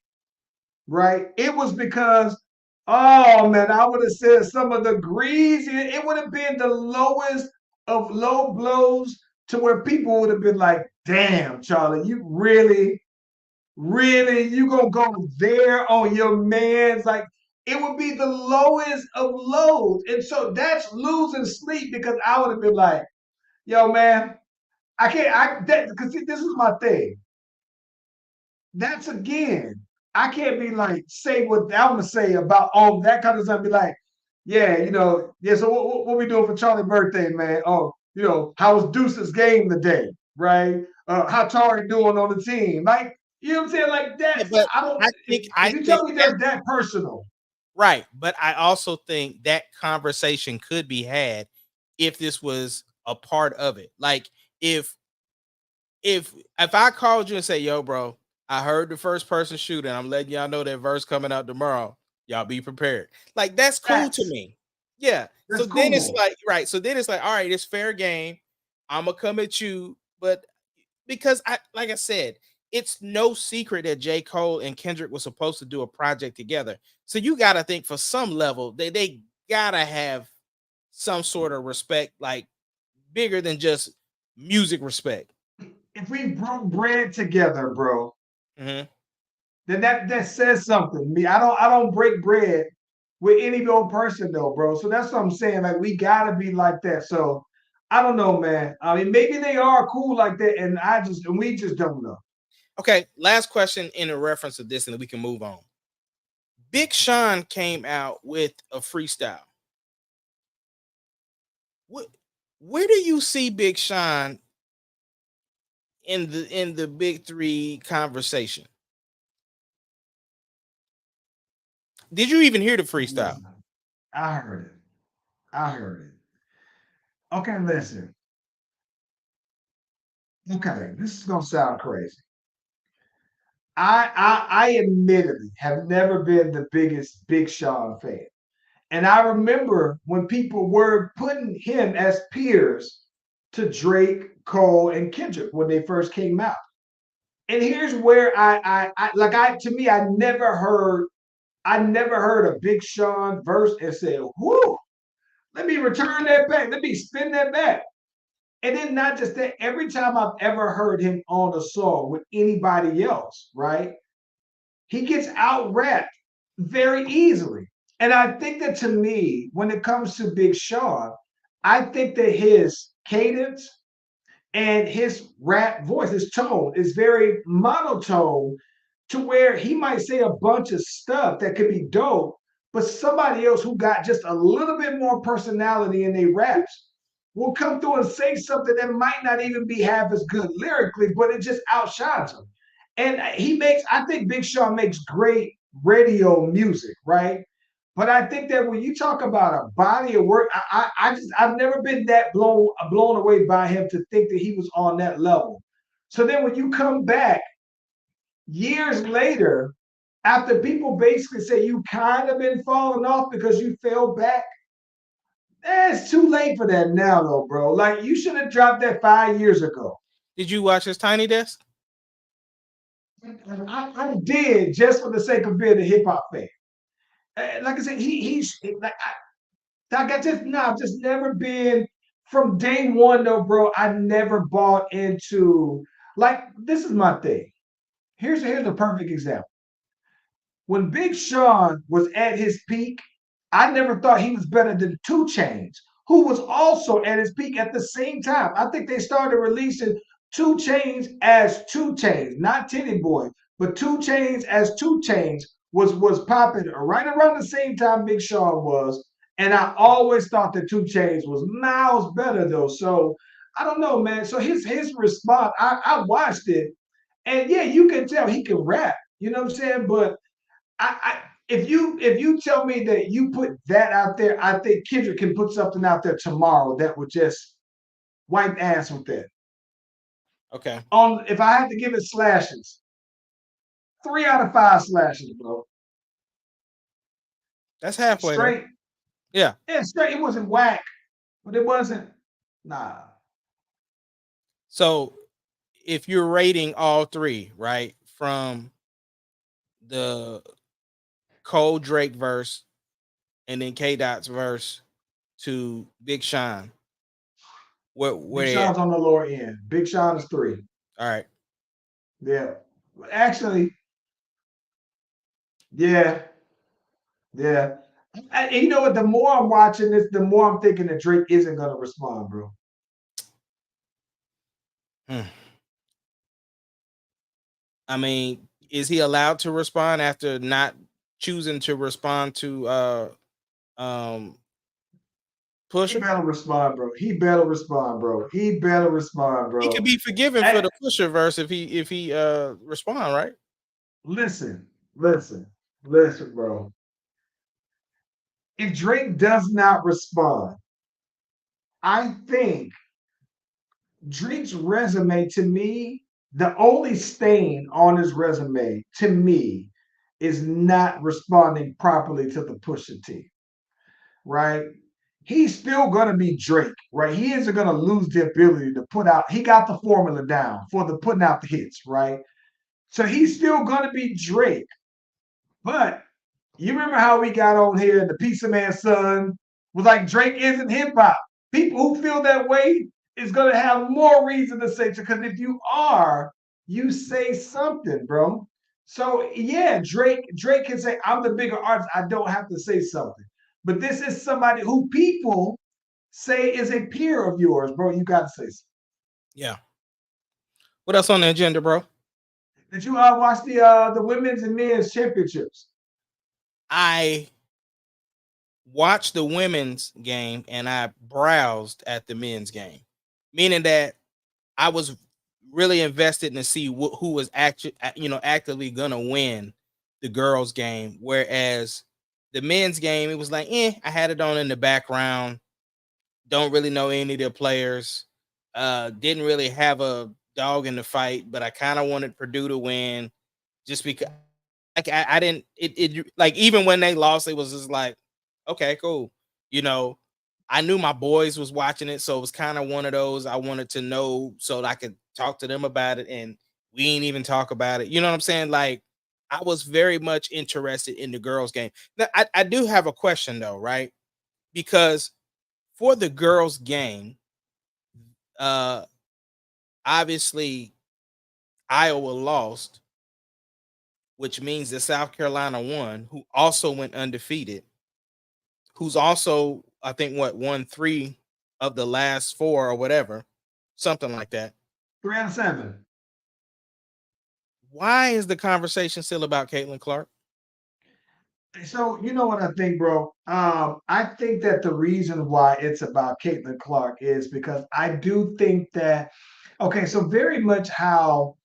right, it was because, oh man, I would have said some of the greasy, it would have been the lowest of low blows, to where people would have been like, damn, Charlie, you really, you gonna go there on your man's, like, it would be the lowest of lows. And so that's losing sleep, because I would have been like, yo, man, I can't, because this is my thing. That's, again, I can't be like, say what I'm gonna say about all that kind of stuff. Be like, yeah, yeah. So what we doing for Charlie's birthday, man? Oh, how was Deuce's game today, right? How Tari doing on the team? Like, you know what I'm saying? Like Yeah, that. but I don't. If I you think tell me that that's that personal, right. But I also think that conversation could be had if this was a part of it. Like, if if I called you and say, yo, bro, I heard the first person shooting. I'm letting y'all know that verse coming out tomorrow. Y'all be prepared. Like, that's cool to facts. me. Yeah. So That's then it's cool. like, right. So then it's like, all right, it's fair game. I'm gonna come at you, but because like I said, it's no secret that J. Cole and Kendrick were supposed to do a project together. So you gotta think, for some level, they gotta have some sort of respect, like bigger than just music respect. If we broke bread together, bro, Mhm. then that says something to me. I don't break bread with any old person though, bro. So that's what I'm saying. Like, we gotta be like that. So I don't know, man. I mean, maybe they are cool like that, and we just don't know. Okay, last question in a reference to this, and then we can move on. Big Sean came out with a freestyle. What, where do you see Big Sean in the big 3 conversation? Did you even hear the freestyle? Listen, I heard it. I heard it. Okay, listen. Okay, this is gonna sound crazy. I admittedly have never been the biggest Big Sean fan. And I remember when people were putting him as peers to Drake, Cole, and Kendrick when they first came out. And here's where to me, I never heard a Big Sean verse and said, whoo, let me return that back. Let me spin that back. And then not just that, every time I've ever heard him on a song with anybody else, right? He gets out rapped very easily. And I think that to me, when it comes to Big Sean, I think that his cadence and his rap voice, his tone is very monotone to where he might say a bunch of stuff that could be dope, but somebody else who got just a little bit more personality in their raps will come through and say something that might not even be half as good lyrically, but it just outshines him. And I think Big Sean makes great radio music, right? But I think that when you talk about a body of work, I've never been that blown away by him to think that he was on that level. So then when you come back years later, after people basically say you kind of been falling off because you fell back, it's too late for that now, though, bro. Like you should have dropped that 5 years ago. Did you watch his Tiny Desk? I did just for the sake of being a hip hop fan. Like I said, he's like I've just never been from day one though, bro. I never bought into like this is my thing. Here's a perfect example. When Big Sean was at his peak, I never thought he was better than 2 Chainz, who was also at his peak at the same time. I think they started releasing 2 Chainz as 2 Chainz, not Titty Boy, but 2 Chainz as 2 Chainz was popping right around the same time Big Sean was. And I always thought that 2 Chainz was miles better though. So I don't know, man. So his response, I watched it, and yeah, you can tell he can rap. You know what I'm saying? But if you tell me that you put that out there, I think Kendrick can put something out there tomorrow that would just wipe ass with that. Okay. If I had to give it slashes, 3 out of 5 slashes, bro. That's halfway. Straight. Yeah. Yeah, straight. It wasn't whack, but it wasn't. Nah. So if you're rating all 3, right, from the Cole Drake verse and then K Dot's verse to Big Sean, where Big Sean's on the lower end. Big Sean is 3. All right. Yeah. Actually, yeah. Yeah. And you know what? The more I'm watching this, the more I'm thinking that Drake isn't going to respond, bro. I mean, is he allowed to respond after not choosing to respond to Pusha? He better respond, bro. He better respond, bro. He better respond, bro. He could be forgiven for the Pusha verse if he respond, right? Listen, bro. If Drake does not respond, I think Drake's resume, to me, the only stain on his resume, to me, is not responding properly to the Pusha T, right? He's still going to be Drake, right? He isn't going to lose the ability to put out, he got the formula down for the putting out the hits, right? So he's still going to be Drake. But you remember how we got on here and the Pizza Man son was like, Drake isn't hip hop. People who feel that way is going to have more reason to say, because if you are, you say something, bro. So yeah, Drake can say, I'm the bigger artist. I don't have to say something. But this is somebody who people say is a peer of yours, bro. You got to say something. Yeah. What else on the agenda, bro? Did you watch the women's and men's championships? I watched the women's game and I browsed at the men's game, meaning that I was really invested to see who was actively gonna win the girls' game. Whereas the men's game, it was like, I had it on in the background. Don't really know any of the players. Didn't really have a dog in the fight, but I kind of wanted Purdue to win. just because like I didn't it like even when they lost, it was just like, okay, cool. You know, I knew my boys was watching it, so it was kind of one of those I wanted to know so that I could talk to them about it, and we ain't even talk about it. You know what I'm saying? Like I was very much interested in the girls' game. Now, I do have a question though, right? Because for the girls' game, uh obviously Iowa lost, which means that South Carolina won, who also went undefeated, who's also, I think, what, won 3 of the last 4 or whatever, something like that. 3 out of 7. Why is the conversation still about Caitlin Clark? So you know what I think, bro? I think that the reason why it's about Caitlin Clark is because I do think that okay, so very much how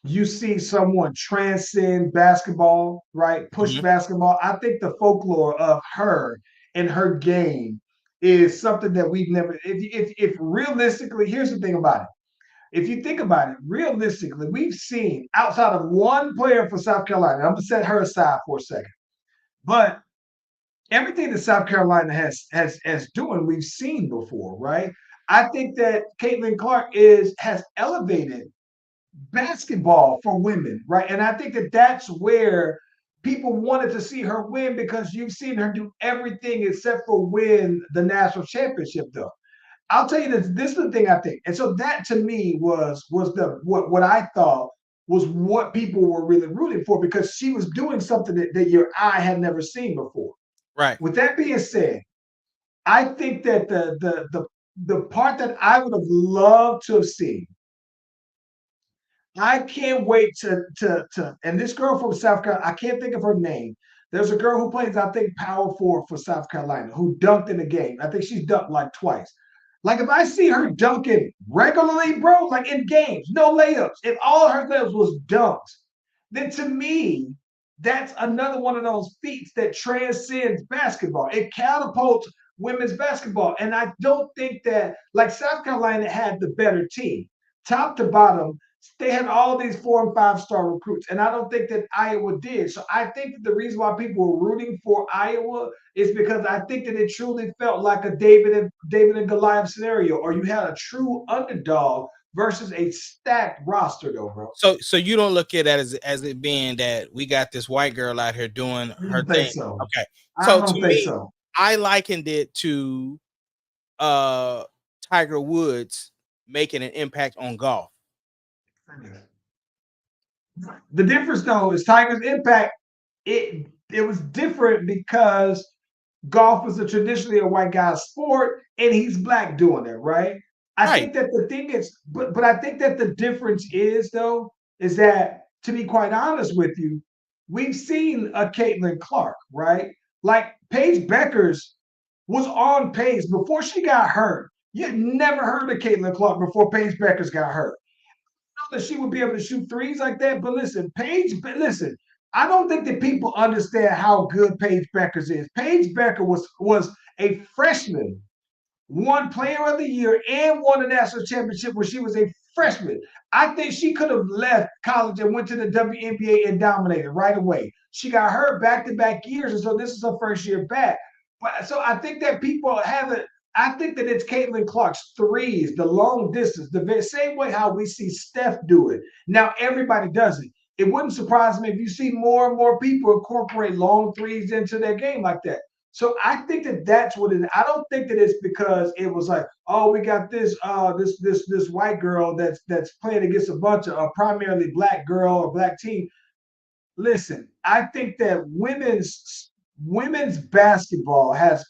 you see someone transcend basketball, right? Push Mhm. basketball. I think the folklore of her and her game is something that we've never. If realistically, here's the thing about it. If you think about it, realistically, we've seen outside of one player for South Carolina. I'm gonna set her aside for a second, but everything that South Carolina has doing, we've seen before, right? I think that Caitlin Clark has elevated basketball for women, right? And I think that that's where people wanted to see her win because you've seen her do everything except for win the national championship, though. I'll tell you this. This is the thing I think, and so that to me was the what I thought was what people were really rooting for because she was doing something that your eye had never seen before. Right. With that being said, I think that the part that I would have loved to have seen, I can't wait to and this girl from South Carolina, I can't think of her name. There's a girl who plays, I think, power forward for South Carolina who dunked in the game. I think she's dunked like twice. Like if I see her dunking regularly, bro, like in games, no layups, if all her layups was dunks, then to me, that's another one of those feats that transcends basketball. It catapults women's basketball. And I don't think that, like South Carolina had the better team, top to bottom. They had all these 4 and 5 star recruits, and I don't think that Iowa did. So I think that the reason why people were rooting for Iowa is because I think that it truly felt like a David and Goliath scenario, or you had a true underdog versus a stacked roster, though, bro. So you don't look at that as it being that we got this white girl out here doing I her don't think thing. so. Okay. I So to don't think me, so. I likened it to uh Tiger Woods making an impact on golf. The difference, though, is Tiger's impact. It was different because golf was traditionally a white guy's sport, and he's black doing it, right? I Right. think that the thing is, but I think that the difference is though, is that to be quite honest with you, we've seen a Caitlin Clark, right? Like Paige Beckers was on pace before she got hurt. You never heard of Caitlin Clark before Paige Beckers got hurt that she would be able to shoot threes like that. But listen, listen, I don't think that people understand how good Paige Beckers is. Paige Becker was a freshman, won Player of the Year, and won a national championship when she was a freshman. I think she could have left college and went to the WNBA and dominated right away. She got hurt back-to-back years, and so this is her first year back. But so I think that people haven't. I think that it's Caitlin Clark's threes, the long distance, the same way how we see Steph do it. Now everybody does it. It wouldn't surprise me if you see more and more people incorporate long threes into their game like that. So I think that that's what it is. I don't think that it's because it was like, oh, we got this white girl that's playing against a bunch of primarily black girl or black team. Listen, I think that women's basketball has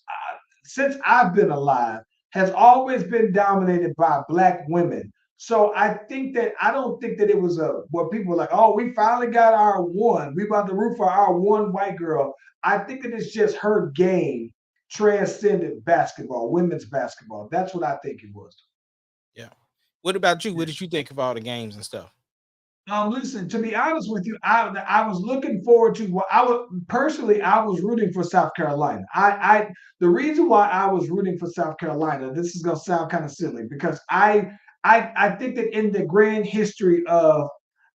since I've been alive has always been dominated by black women. So I don't think that it was a what people were like, oh, we finally got our one. We about to root for our one white girl. I think that it's just her game transcended basketball, women's basketball. That's what I think it was. Yeah. What about you? Yeah. What did you think of all the games and stuff? Listen, to be honest with you, I was looking forward to what I would personally. I was rooting for South Carolina. The reason why I was rooting for South Carolina. This is gonna sound kind of silly because I think that in the grand history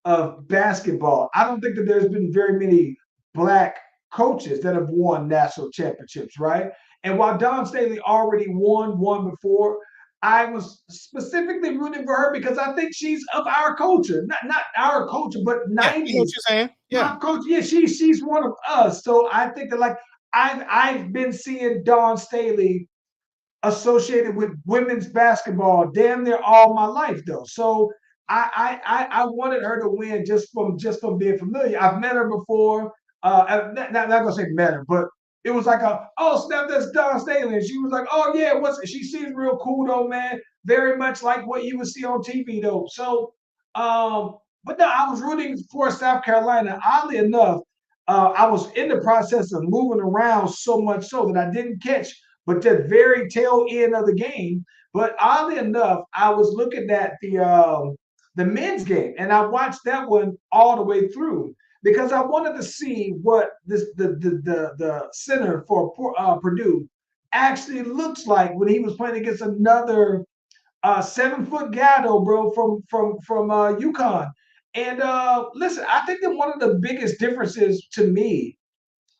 of basketball. I don't think that there's been very many black coaches that have won national championships, right? And while Dawn Staley already won one before, I was specifically rooting for her because I think she's of our culture, not our culture, but Yeah, I know what 90s you're saying. Yeah. pop culture. Yeah, she's one of us. So I think that like I've been seeing Dawn Staley associated with women's basketball damn near all my life though. So I wanted her to win just from being familiar. I've met her before. Not gonna say met her, but it was like a oh snap, that's Dawn Staley. And she was like, oh yeah, she seems real cool though, man. Very much like what you would see on TV though. So but no, I was rooting for South Carolina. Oddly enough, I was in the process of moving around so much so that I didn't catch but the very tail end of the game. But oddly enough, I was looking at the men's game, and I watched that one all the way through because I wanted to see what the center for Purdue actually looks like when he was playing against another 7-foot guy, though, bro, from UConn. And listen, I think that one of the biggest differences to me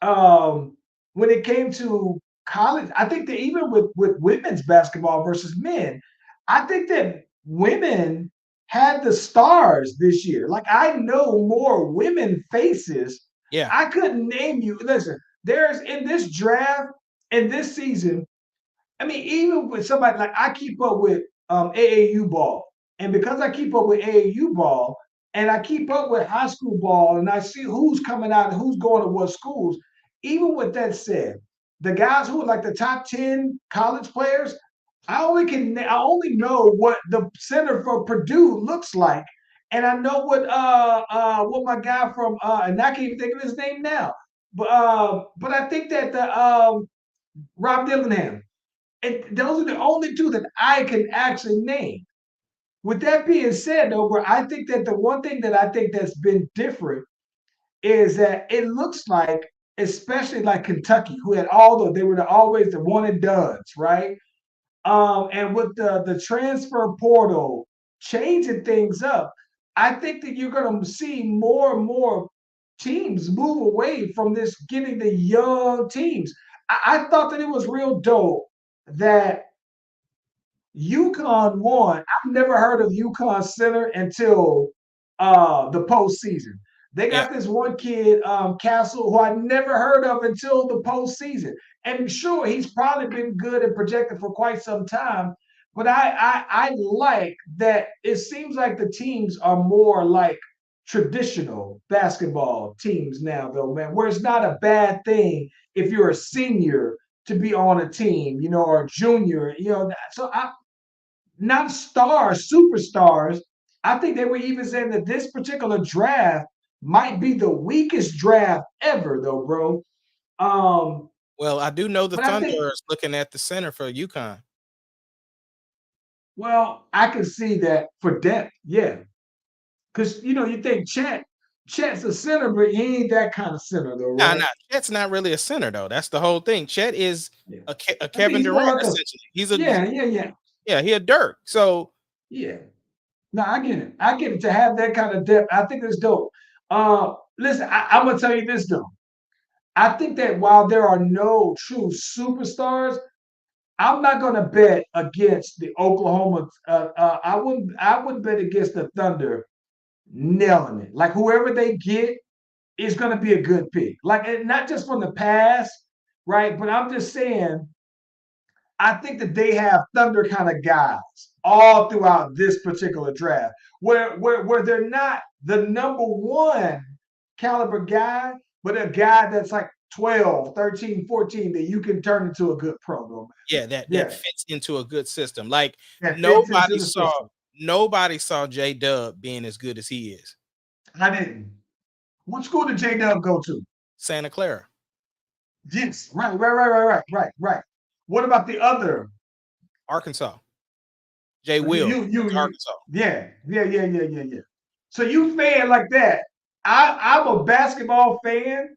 when it came to college, I think that even with women's basketball versus men, I think that women had the stars this year. Like I know more women faces. Yeah. I couldn't name you. Listen, there's in this draft in this season. I mean, even with somebody like I keep up with AAU ball, and because I keep up with AAU ball, and I keep up with high school ball, and I see who's coming out and who's going to what schools. Even with that said, the guys who are like the top 10 college players, I only know what the center for Purdue looks like, and I know what my guy from and I can't even think of his name now, but I think that the Rob Dillingham. And those are the only two that I can actually name. With that being said, though, bro, I think that the one thing that I think that's been different is that it looks like, especially like Kentucky, who had they were always the one and dones, right? And with the transfer portal changing things up, I think that you're going to see more and more teams move away from this getting the young teams. I thought that it was real dope that UConn won. I've never heard of UConn center until the postseason. They got this one kid, Castle, who I never heard of until the postseason. And sure, he's probably been good and projected for quite some time. But I like that it seems like the teams are more like traditional basketball teams now, though, man, where it's not a bad thing if you're a senior to be on a team, or a junior, So not stars, superstars. I think they were even saying that this particular draft might be the weakest draft ever, though, bro. Well, I do know the But I Thunder think, is looking at the center for UConn. well, I can see that for depth, yeah. Because you think Chet's a center, but he ain't that kind of center, though, Nah, right? nah, Chet's not really a center though. That's the whole thing. Chet is Yeah. a I think Kevin he's more Durant like a essentially. He's a yeah. he a Dirk. So Yeah. No, I get it. I get it to have that kind of depth. I think it's dope. Listen, I'm gonna tell you this though. I think that while there are no true superstars, I'm not gonna bet against the Oklahoma. I wouldn't bet against the Thunder nailing it. Like whoever they get is gonna be a good pick. Like and not just from the past, right? But I'm just saying I think that they have thunder kind of guys all throughout this particular draft, where they're not the number one caliber guy, but a guy that's like 12, 13, 14 that you can turn into a good pro, though, man. yeah, that Yeah, fits into a good system. Like that fits into nobody the saw system. nobody saw J Dub being as good as he is. I didn't. What school did J Dub go to? Santa Clara, Yes, right. What about the other? Arkansas. Jay So Will, went to you Arkansas. yeah. So you fan like that. I'm a basketball fan.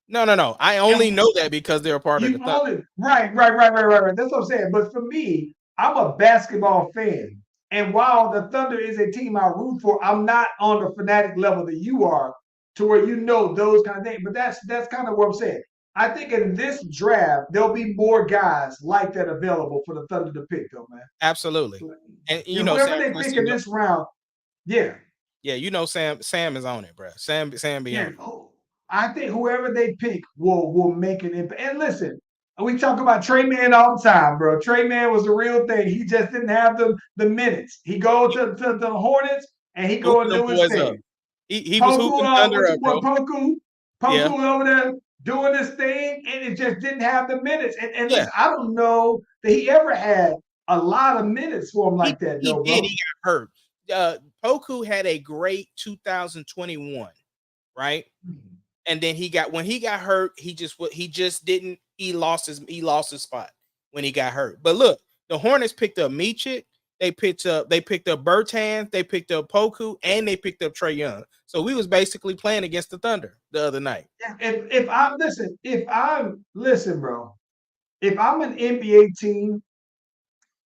No. I only know that because they're a part of the You Thunder. only right. That's what I'm saying. But for me, I'm a basketball fan. And while the Thunder is a team I root for, I'm not on the fanatic level that you are, to where you know those kind of things. But that's kind of what I'm saying. I think in this draft there'll be more guys like that available for the Thunder to pick, though, man. Absolutely. And Yeah, you know, whoever Sam, they Chris, pick in this round, yeah, yeah, you know, Sam is on it, bro. Sam be on yeah. it. I think whoever they pick will make an impact. And listen, we talk about Trey Man all the time, bro. Trey Man was the real thing. He just didn't have the minutes. He go to the Hornets and he go and Hooping them do his boys up. thing. He was Poku, hooping Thunder what you up, bro. want, Poku? Yeah, Poku was over there doing this thing, and it just didn't have the minutes. And yeah. listen, I don't know that he ever had a lot of minutes for him like that, He though, did. bro. He got hurt. Poku had a great 2021, right? And then when he got hurt, he just didn't. He lost his spot when he got hurt. But look, the Hornets picked up Michik. They picked up Bertans. They picked up Poku, and they picked up Trae Young. So we was basically playing against the Thunder the other night. If bro, if I'm an NBA team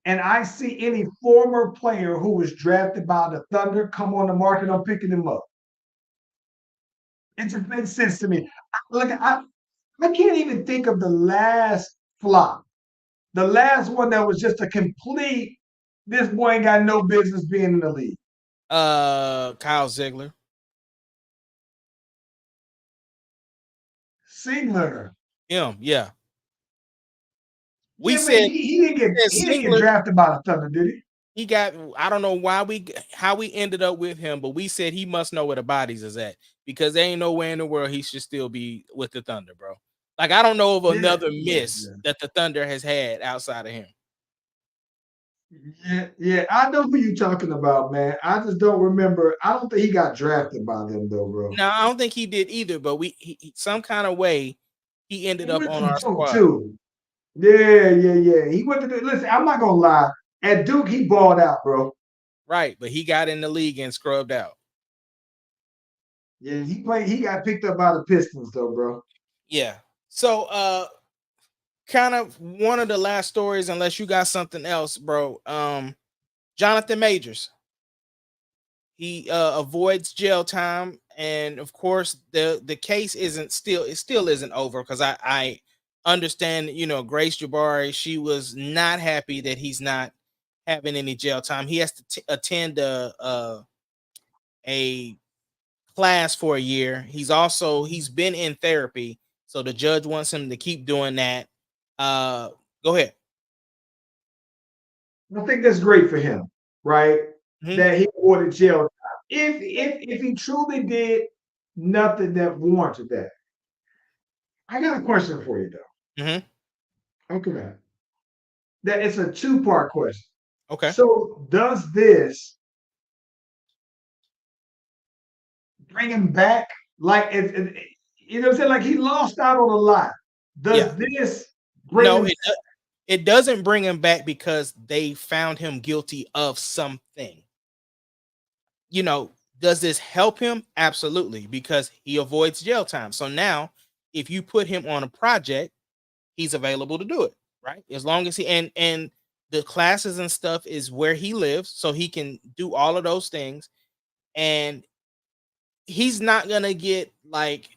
and I see any former player who was drafted by the Thunder come on the market, I'm picking him up. It just makes sense to me. I can't even think of the last flop. The last one that was just a complete, this boy ain't got no business being in the league. Kyle Ziegler. Singler. Him, yeah. He didn't get drafted by the Thunder, did he? He got, I don't know how we ended up with him, but we said he must know where the bodies is at, because there ain't nowhere in the world he should still be with the Thunder, bro. Like, I don't know of another miss that the Thunder has had outside of him. Yeah, I know who you're talking about, man. I just don't remember. I don't think he got drafted by them, though, bro. No, I don't think he did either, but he some kind of way he ended up on our squad. Too. Yeah. He went to listen, I'm not gonna lie. At Duke, he balled out, bro. Right, but he got in the league and scrubbed out. Yeah, he got picked up by the Pistons, though, bro. Yeah. So kind of one of the last stories, unless you got something else, bro. Jonathan Majors. He avoids jail time, and of course the case still isn't over, because I understand, you know, Grace Jabari, she was not happy that he's not having any jail time. He has to attend a class for a year. He's been in therapy, so the judge wants him to keep doing that. Go ahead. I think that's great for him, right? Mm-hmm. That he avoided jail time. If he truly did nothing that warranted that. I got a question for you, though. Mm-hmm. Okay. That it's a two-part question. Okay. So does this bring him back? Like you know what I'm saying? Like, he lost out on a lot. Does this bring him? It doesn't bring him back, because they found him guilty of something. You know, does this help him? Absolutely, because he avoids jail time. So now, if you put him on a project, he's available to do it, right? As long as and the classes and stuff is where he lives, so he can do all of those things. And he's not gonna get, like,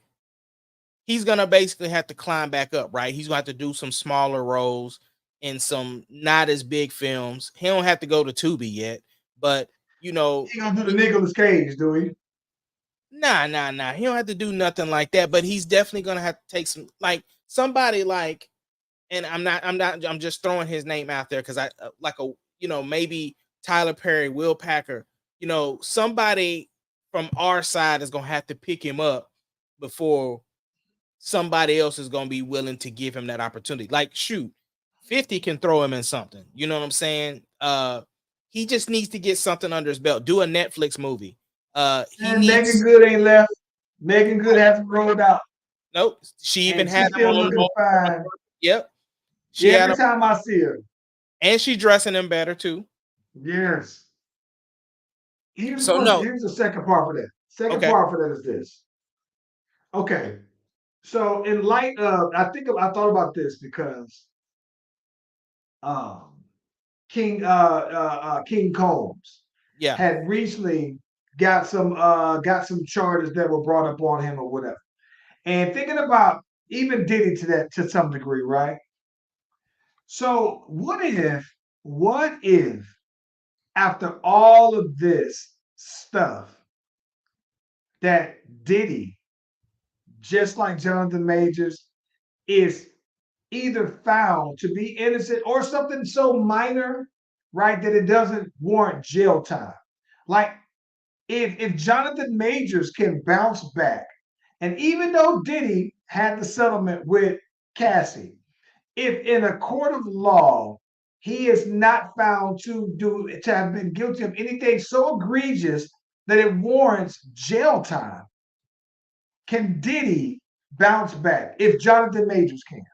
he's gonna basically have to climb back up, right? He's gonna have to do some smaller roles in some not as big films. He don't have to go to Tubi yet, but you know, He gonna do the Nicolas Cage, do he? Nah. He don't have to do nothing like that, but he's definitely gonna have to take some, like, somebody like, and I'm just throwing his name out there, because I like maybe Tyler Perry, Will Packer, somebody from our side is gonna have to pick him up before somebody else is gonna be willing to give him that opportunity. Like, shoot, 50 can throw him in something. You know what I'm saying? He just needs to get something under his belt. Do a Netflix movie. Megan Good ain't left. Megan Good hasn't rolled out. Nope. She even had him still looking fine. Yep. Every time I see her. And she's dressing him better too. Yes. Here's the second part for that. Second part for that is this. Okay. So in light of, I thought about this because King Combs Yeah. had recently got some charges that were brought up on him or whatever. And thinking about even Diddy to some degree, right? So what if after all of this stuff that Diddy, just like Jonathan Majors, is either found to be innocent or something so minor, right, that it doesn't warrant jail time. Like if Jonathan Majors can bounce back, and even though Diddy had the settlement with Cassie, if in a court of law he is not found to have been guilty of anything so egregious that it warrants jail time, can Diddy bounce back if Jonathan Majors can?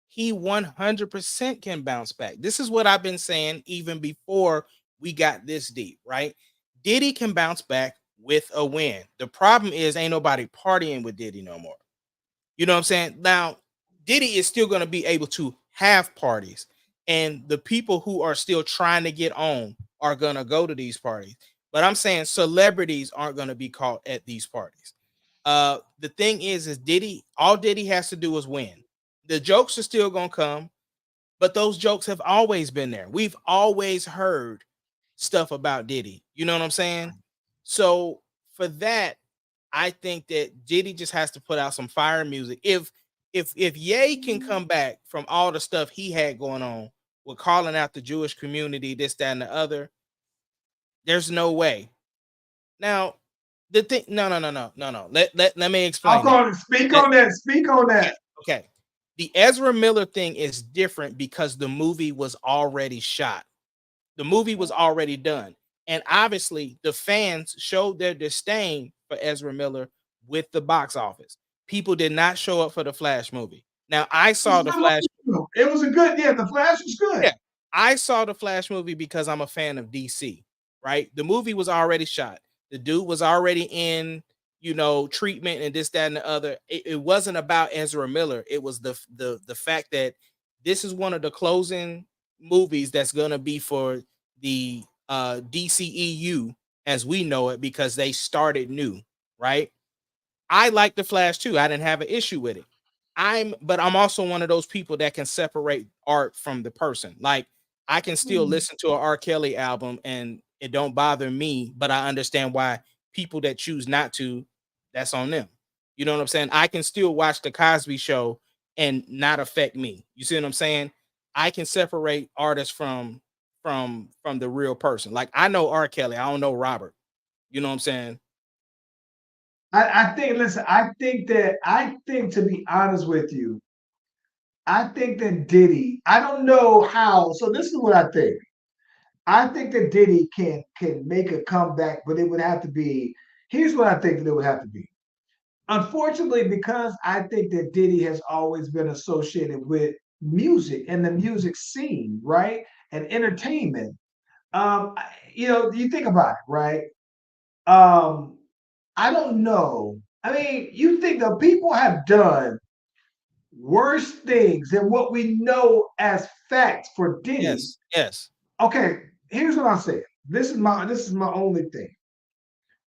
He 100% can bounce back. This is what I've been saying even before we got this deep, right? Diddy can bounce back with a win. The problem is ain't nobody partying with Diddy no more. You know what I'm saying? Now, Diddy is still going to be able to have parties, and the people who are still trying to get on are going to go to these parties. But I'm saying celebrities aren't going to be caught at these parties. The thing is all Diddy has to do is win. The jokes are still going to come, but those jokes have always been there. We've always heard stuff about Diddy. You know what I'm saying? So for that, I think that Diddy just has to put out some fire music. If Ye can come back from all the stuff he had going on with calling out the Jewish community, this, that, and the other, there's no way. Now, the thing, no. Let me explain. Speak on that. Okay. The Ezra Miller thing is different because the movie was already shot. The movie was already done. And obviously, the fans showed their disdain for Ezra Miller with the box office. People did not show up for the Flash movie. Now, I saw the Flash. It was a good, the Flash was good. Yeah, I saw the Flash movie because I'm a fan of DC, right? The movie was already shot. The dude was already in, treatment and this, that, and the other. It wasn't about Ezra Miller. It was the fact that this is one of the closing movies that's going to be for the DCEU as we know it because they started new, right? I like the Flash too. I didn't have an issue with it. But I'm also one of those people that can separate art from the person. Like I can still listen to an R. Kelly album and it don't bother me, but I understand why people that choose not to, that's on them. You know what I'm saying? I can still watch the Cosby Show and not affect me. You see what I'm saying? I can separate artists from the real person. Like I know R. Kelly, I don't know Robert. You know what I'm saying? I think to be honest with you, I think that Diddy, I don't know how. So this is what I think. I think that Diddy can make a comeback, but it would have to be. Here's what I think that it would have to be. Unfortunately, because I think that Diddy has always been associated with music and the music scene, right, and entertainment. You think about it, right? I don't know. I mean, you think the people have done worse things than what we know as facts for Diddy. Yes. Okay, here's what I'm saying. This is my only thing.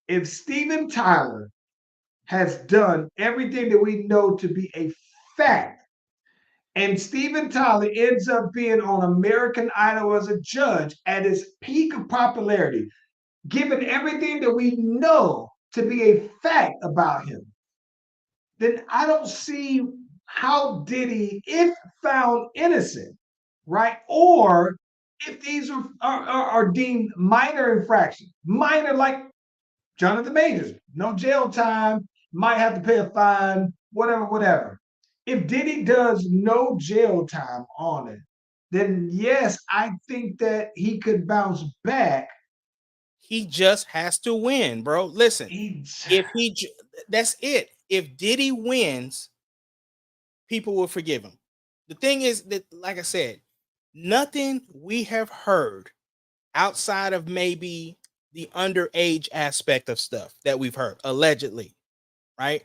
If Steven Tyler has done everything that we know to be a fact, and Steven Tyler ends up being on American Idol as a judge at his peak of popularity, given everything that we know to be a fact about him, then I don't see how Diddy, if found innocent, right, or if these are deemed minor infractions, minor like Jonathan Majors, no jail time, might have to pay a fine, whatever. If Diddy does no jail time on it, then yes, I think that he could bounce back. He just has to win, bro. Listen, that's it. If Diddy wins, people will forgive him. The thing is that, like I said, nothing we have heard outside of maybe the underage aspect of stuff that we've heard, allegedly, right?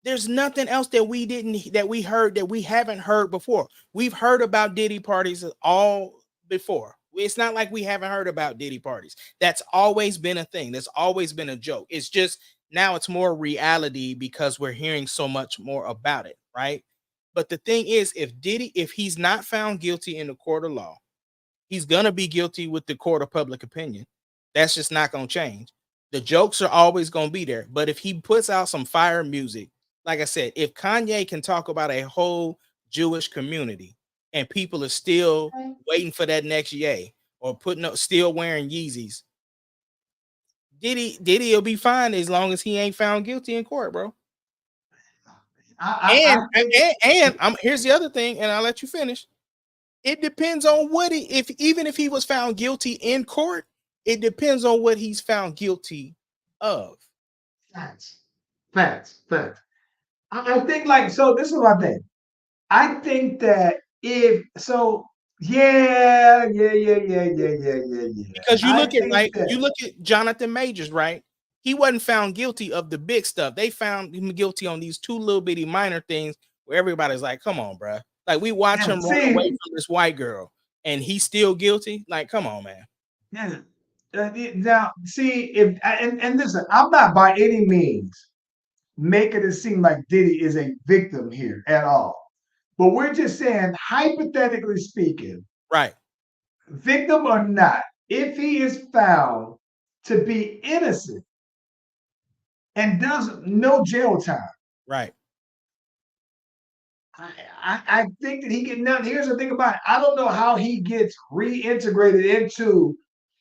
There's nothing else that we heard that we haven't heard before. We've heard about Diddy parties all before. It's not like we haven't heard about Diddy parties. That's always been a thing. That's always been a joke. It's just now it's more reality because we're hearing so much more about it, right? But the thing is, if he's not found guilty in the court of law, he's gonna be guilty with the court of public opinion. That's just not gonna change. The jokes are always gonna be there. But if he puts out some fire music, like I said, if Kanye can talk about a whole Jewish community and people are still waiting for that next yay or putting up still wearing Yeezys, Diddy will be fine as long as he ain't found guilty in court, bro. I think And here's the other thing, and I'll let you finish. It depends on what even if he was found guilty in court, it depends on what he's found guilty of. facts. I think like so. This is what I think. I think that if so, yeah. Because you I look at think that you look at Jonathan Majors, right? He wasn't found guilty of the big stuff. They found him guilty on these two little bitty minor things where everybody's like, "Come on, bro!" Like we watch him run away from this white girl, and he's still guilty. Like, come on, man. yeah. Now, see if and listen, I'm not by any means making it seem like Diddy is a victim here at all. But we're just saying, hypothetically speaking, Right, victim or not, if he is found to be innocent and does no jail time, right. I think that he can now. Here's the thing about it. I don't know how he gets reintegrated into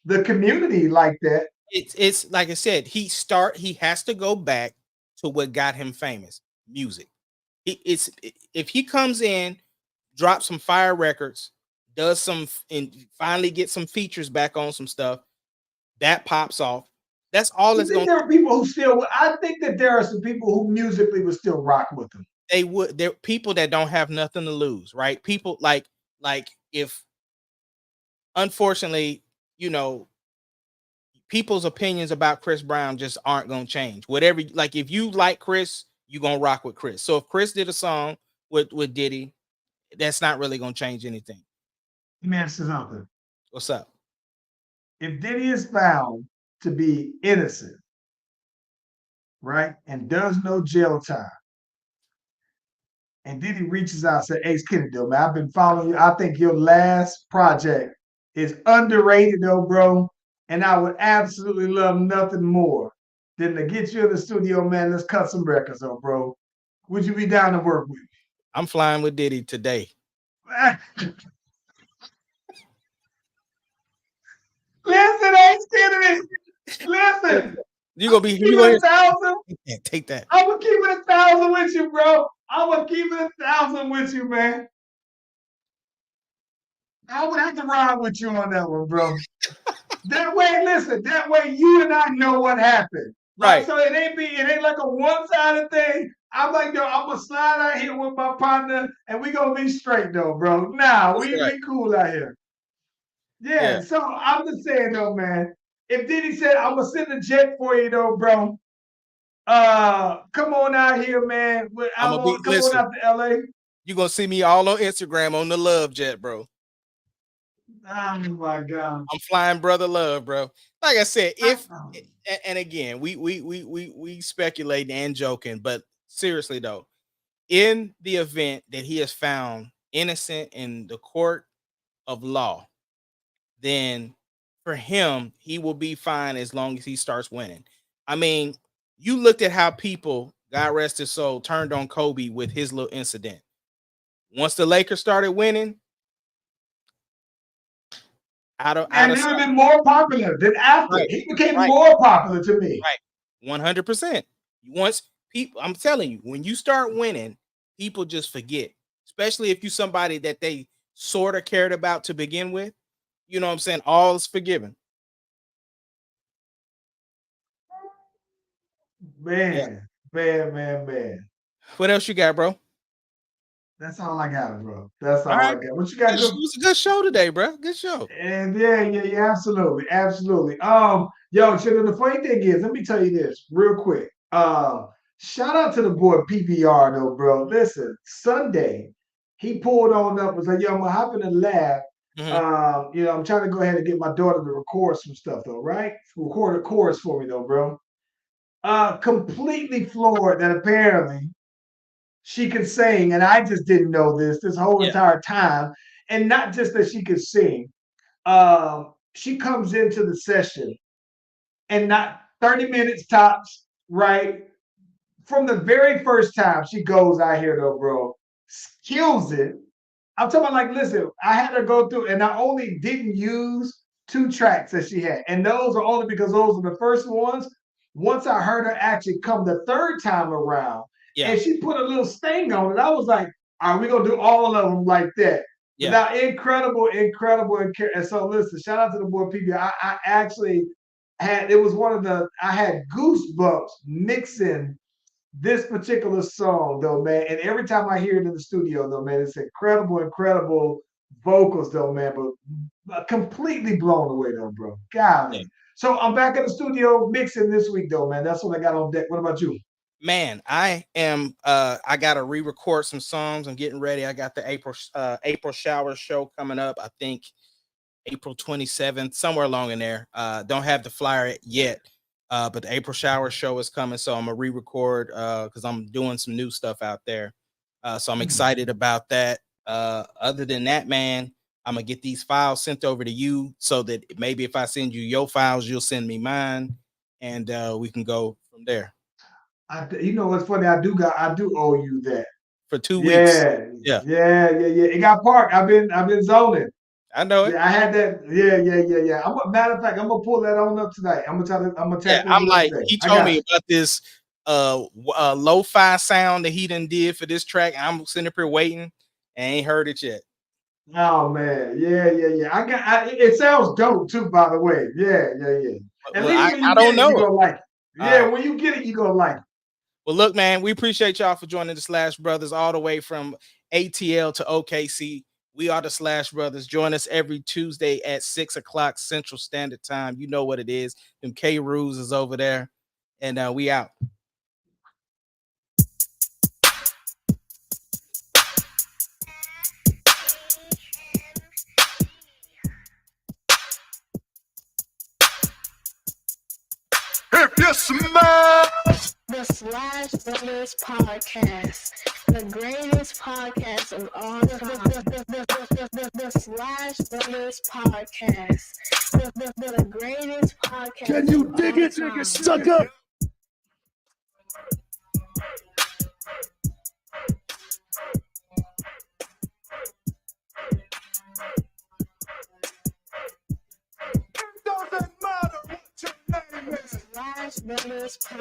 the community like that. It's like I said, he has to go back to what got him famous, music. If he comes in, drops some fire records, does some and finally get some features back on some stuff, that pops off. That's all I it's think going there are people who still. I think that there are some people who musically would still rock with him. they're people that don't have nothing to lose, right? People like if unfortunately, you know, people's opinions about Chris Brown just aren't gonna change. Whatever, like if you like Chris, you're gonna rock with Chris. So if Chris did a song with Diddy, that's not really gonna change anything. Let me ask you something. What's up? If Diddy is found to be innocent, right, and does no jail time, and Diddy reaches out and says, "Ace Kennedy, though, man, I've been following you. I think your last project is underrated, though, bro. And I would absolutely love nothing more than to get you in the studio, man. Let's cut some records, though, bro. Would you be down to work with I'm flying with Diddy today. me?" Listen, Ace Kennedy. Listen. You gonna be Keep you it gonna 1,000. take that. I'm gonna keep it 1,000 with you, bro. I'm gonna keep it 1,000 with you, man. I would have to ride with you on that one, bro. That way, listen, that way you and I know what happened. Right. Right. So it ain't like a one-sided thing. I'm like, yo, I'm gonna slide out here with my partner and we gonna be straight though, bro. Nah, we Right. be cool out here. Yeah, Yeah. so I'm just saying though, man. If Diddy said I'm gonna send a jet for you though, bro. Come on out here, man. I'm gonna be Come on listen. out to LA. You're gonna see me all on Instagram on the love jet, bro. Oh my God. I'm flying brother love, bro. Like I said, if and again, we speculating and joking, but seriously though, in the event that he is found innocent in the court of law, then for him, he will be fine as long as he starts winning. I mean, you looked at how people, God rest his soul, turned on Kobe with his little incident. Once the Lakers started winning, And he would have been more popular than after. right, He became right, more popular to me. right, 100%. Once people, I'm telling you, when you start winning, people just forget, especially if you somebody that they sort of cared about to begin with. You know what I'm saying? All is forgiven. Yeah. Man. What else you got, bro? That's all I got, bro. That's all All I right. got. What you got? It was a good show today, bro. Good show. And yeah, absolutely. Yo, so the funny thing is, let me tell you this real quick. Shout out to the boy PBR though, bro. Listen, Sunday, he pulled on up, was like, yo, I'm gonna hop in the lab You know, I'm trying to go ahead and get my daughter to record some stuff though, right? Record a chorus for me though, bro. Completely floored that apparently she can sing, and I just didn't know this whole entire time. And not just that she could sing. She comes into the session and not 30 minutes tops, right? From the very first time she goes out here though, bro, kills it. I'm talking about like, listen, I had her go through, and I only didn't use 2 tracks that she had. And those are only because those were the first ones. Once I heard her actually come the third time around, and she put a little sting on it, I was like, are we gonna do all of them like that? Yeah. Now, incredible. And so listen, shout out to the boy PB. I actually had, it was one of the, I had goosebumps mixing this particular song though, man. And every time I hear it in the studio though, man, it's incredible vocals though, man. But completely blown away though, bro. Golly. Yeah. So I'm back in the studio mixing this week though, man. That's what I got on deck. What about you? Man, I am I gotta re-record some songs. I'm getting ready. I got the April shower show coming up. I think April 27th, somewhere along in there. Don't have the flyer yet. But the April shower show is coming, so I'm gonna re-record because I'm doing some new stuff out there. So I'm excited about that. Other than that, man, I'm gonna get these files sent over to you so that maybe if I send you your files, you'll send me mine, and we can go from there. You know what's funny? I do owe you that For 2 weeks. Yeah. It got parked. I've been zoning. I know it. Yeah, I had that. Yeah. Matter of fact, I'm gonna pull that on up tonight. I'm gonna tap. I'm like, he told me about this lo-fi sound that he done did for this track. I'm sitting up here waiting and ain't heard it yet. Oh man, yeah. It sounds dope too, by the way. Yeah. Well, I don't know. You're gonna like it. Yeah, when you get it, you're gonna like it. Well, look, man, we appreciate y'all for joining the Slash Brothers all the way from ATL to OKC. We are the Slash Brothers. Join us every Tuesday at 6 o'clock Central Standard Time. You know what it is. Them K Rules is over there. And we out. If you smell The Slash Brothers Podcast, the greatest podcast of all time. The Slash Brothers Podcast, the greatest podcast. Can you of dig all it, time. sucker? It doesn't matter what your name is. Slash Brothers Podcast.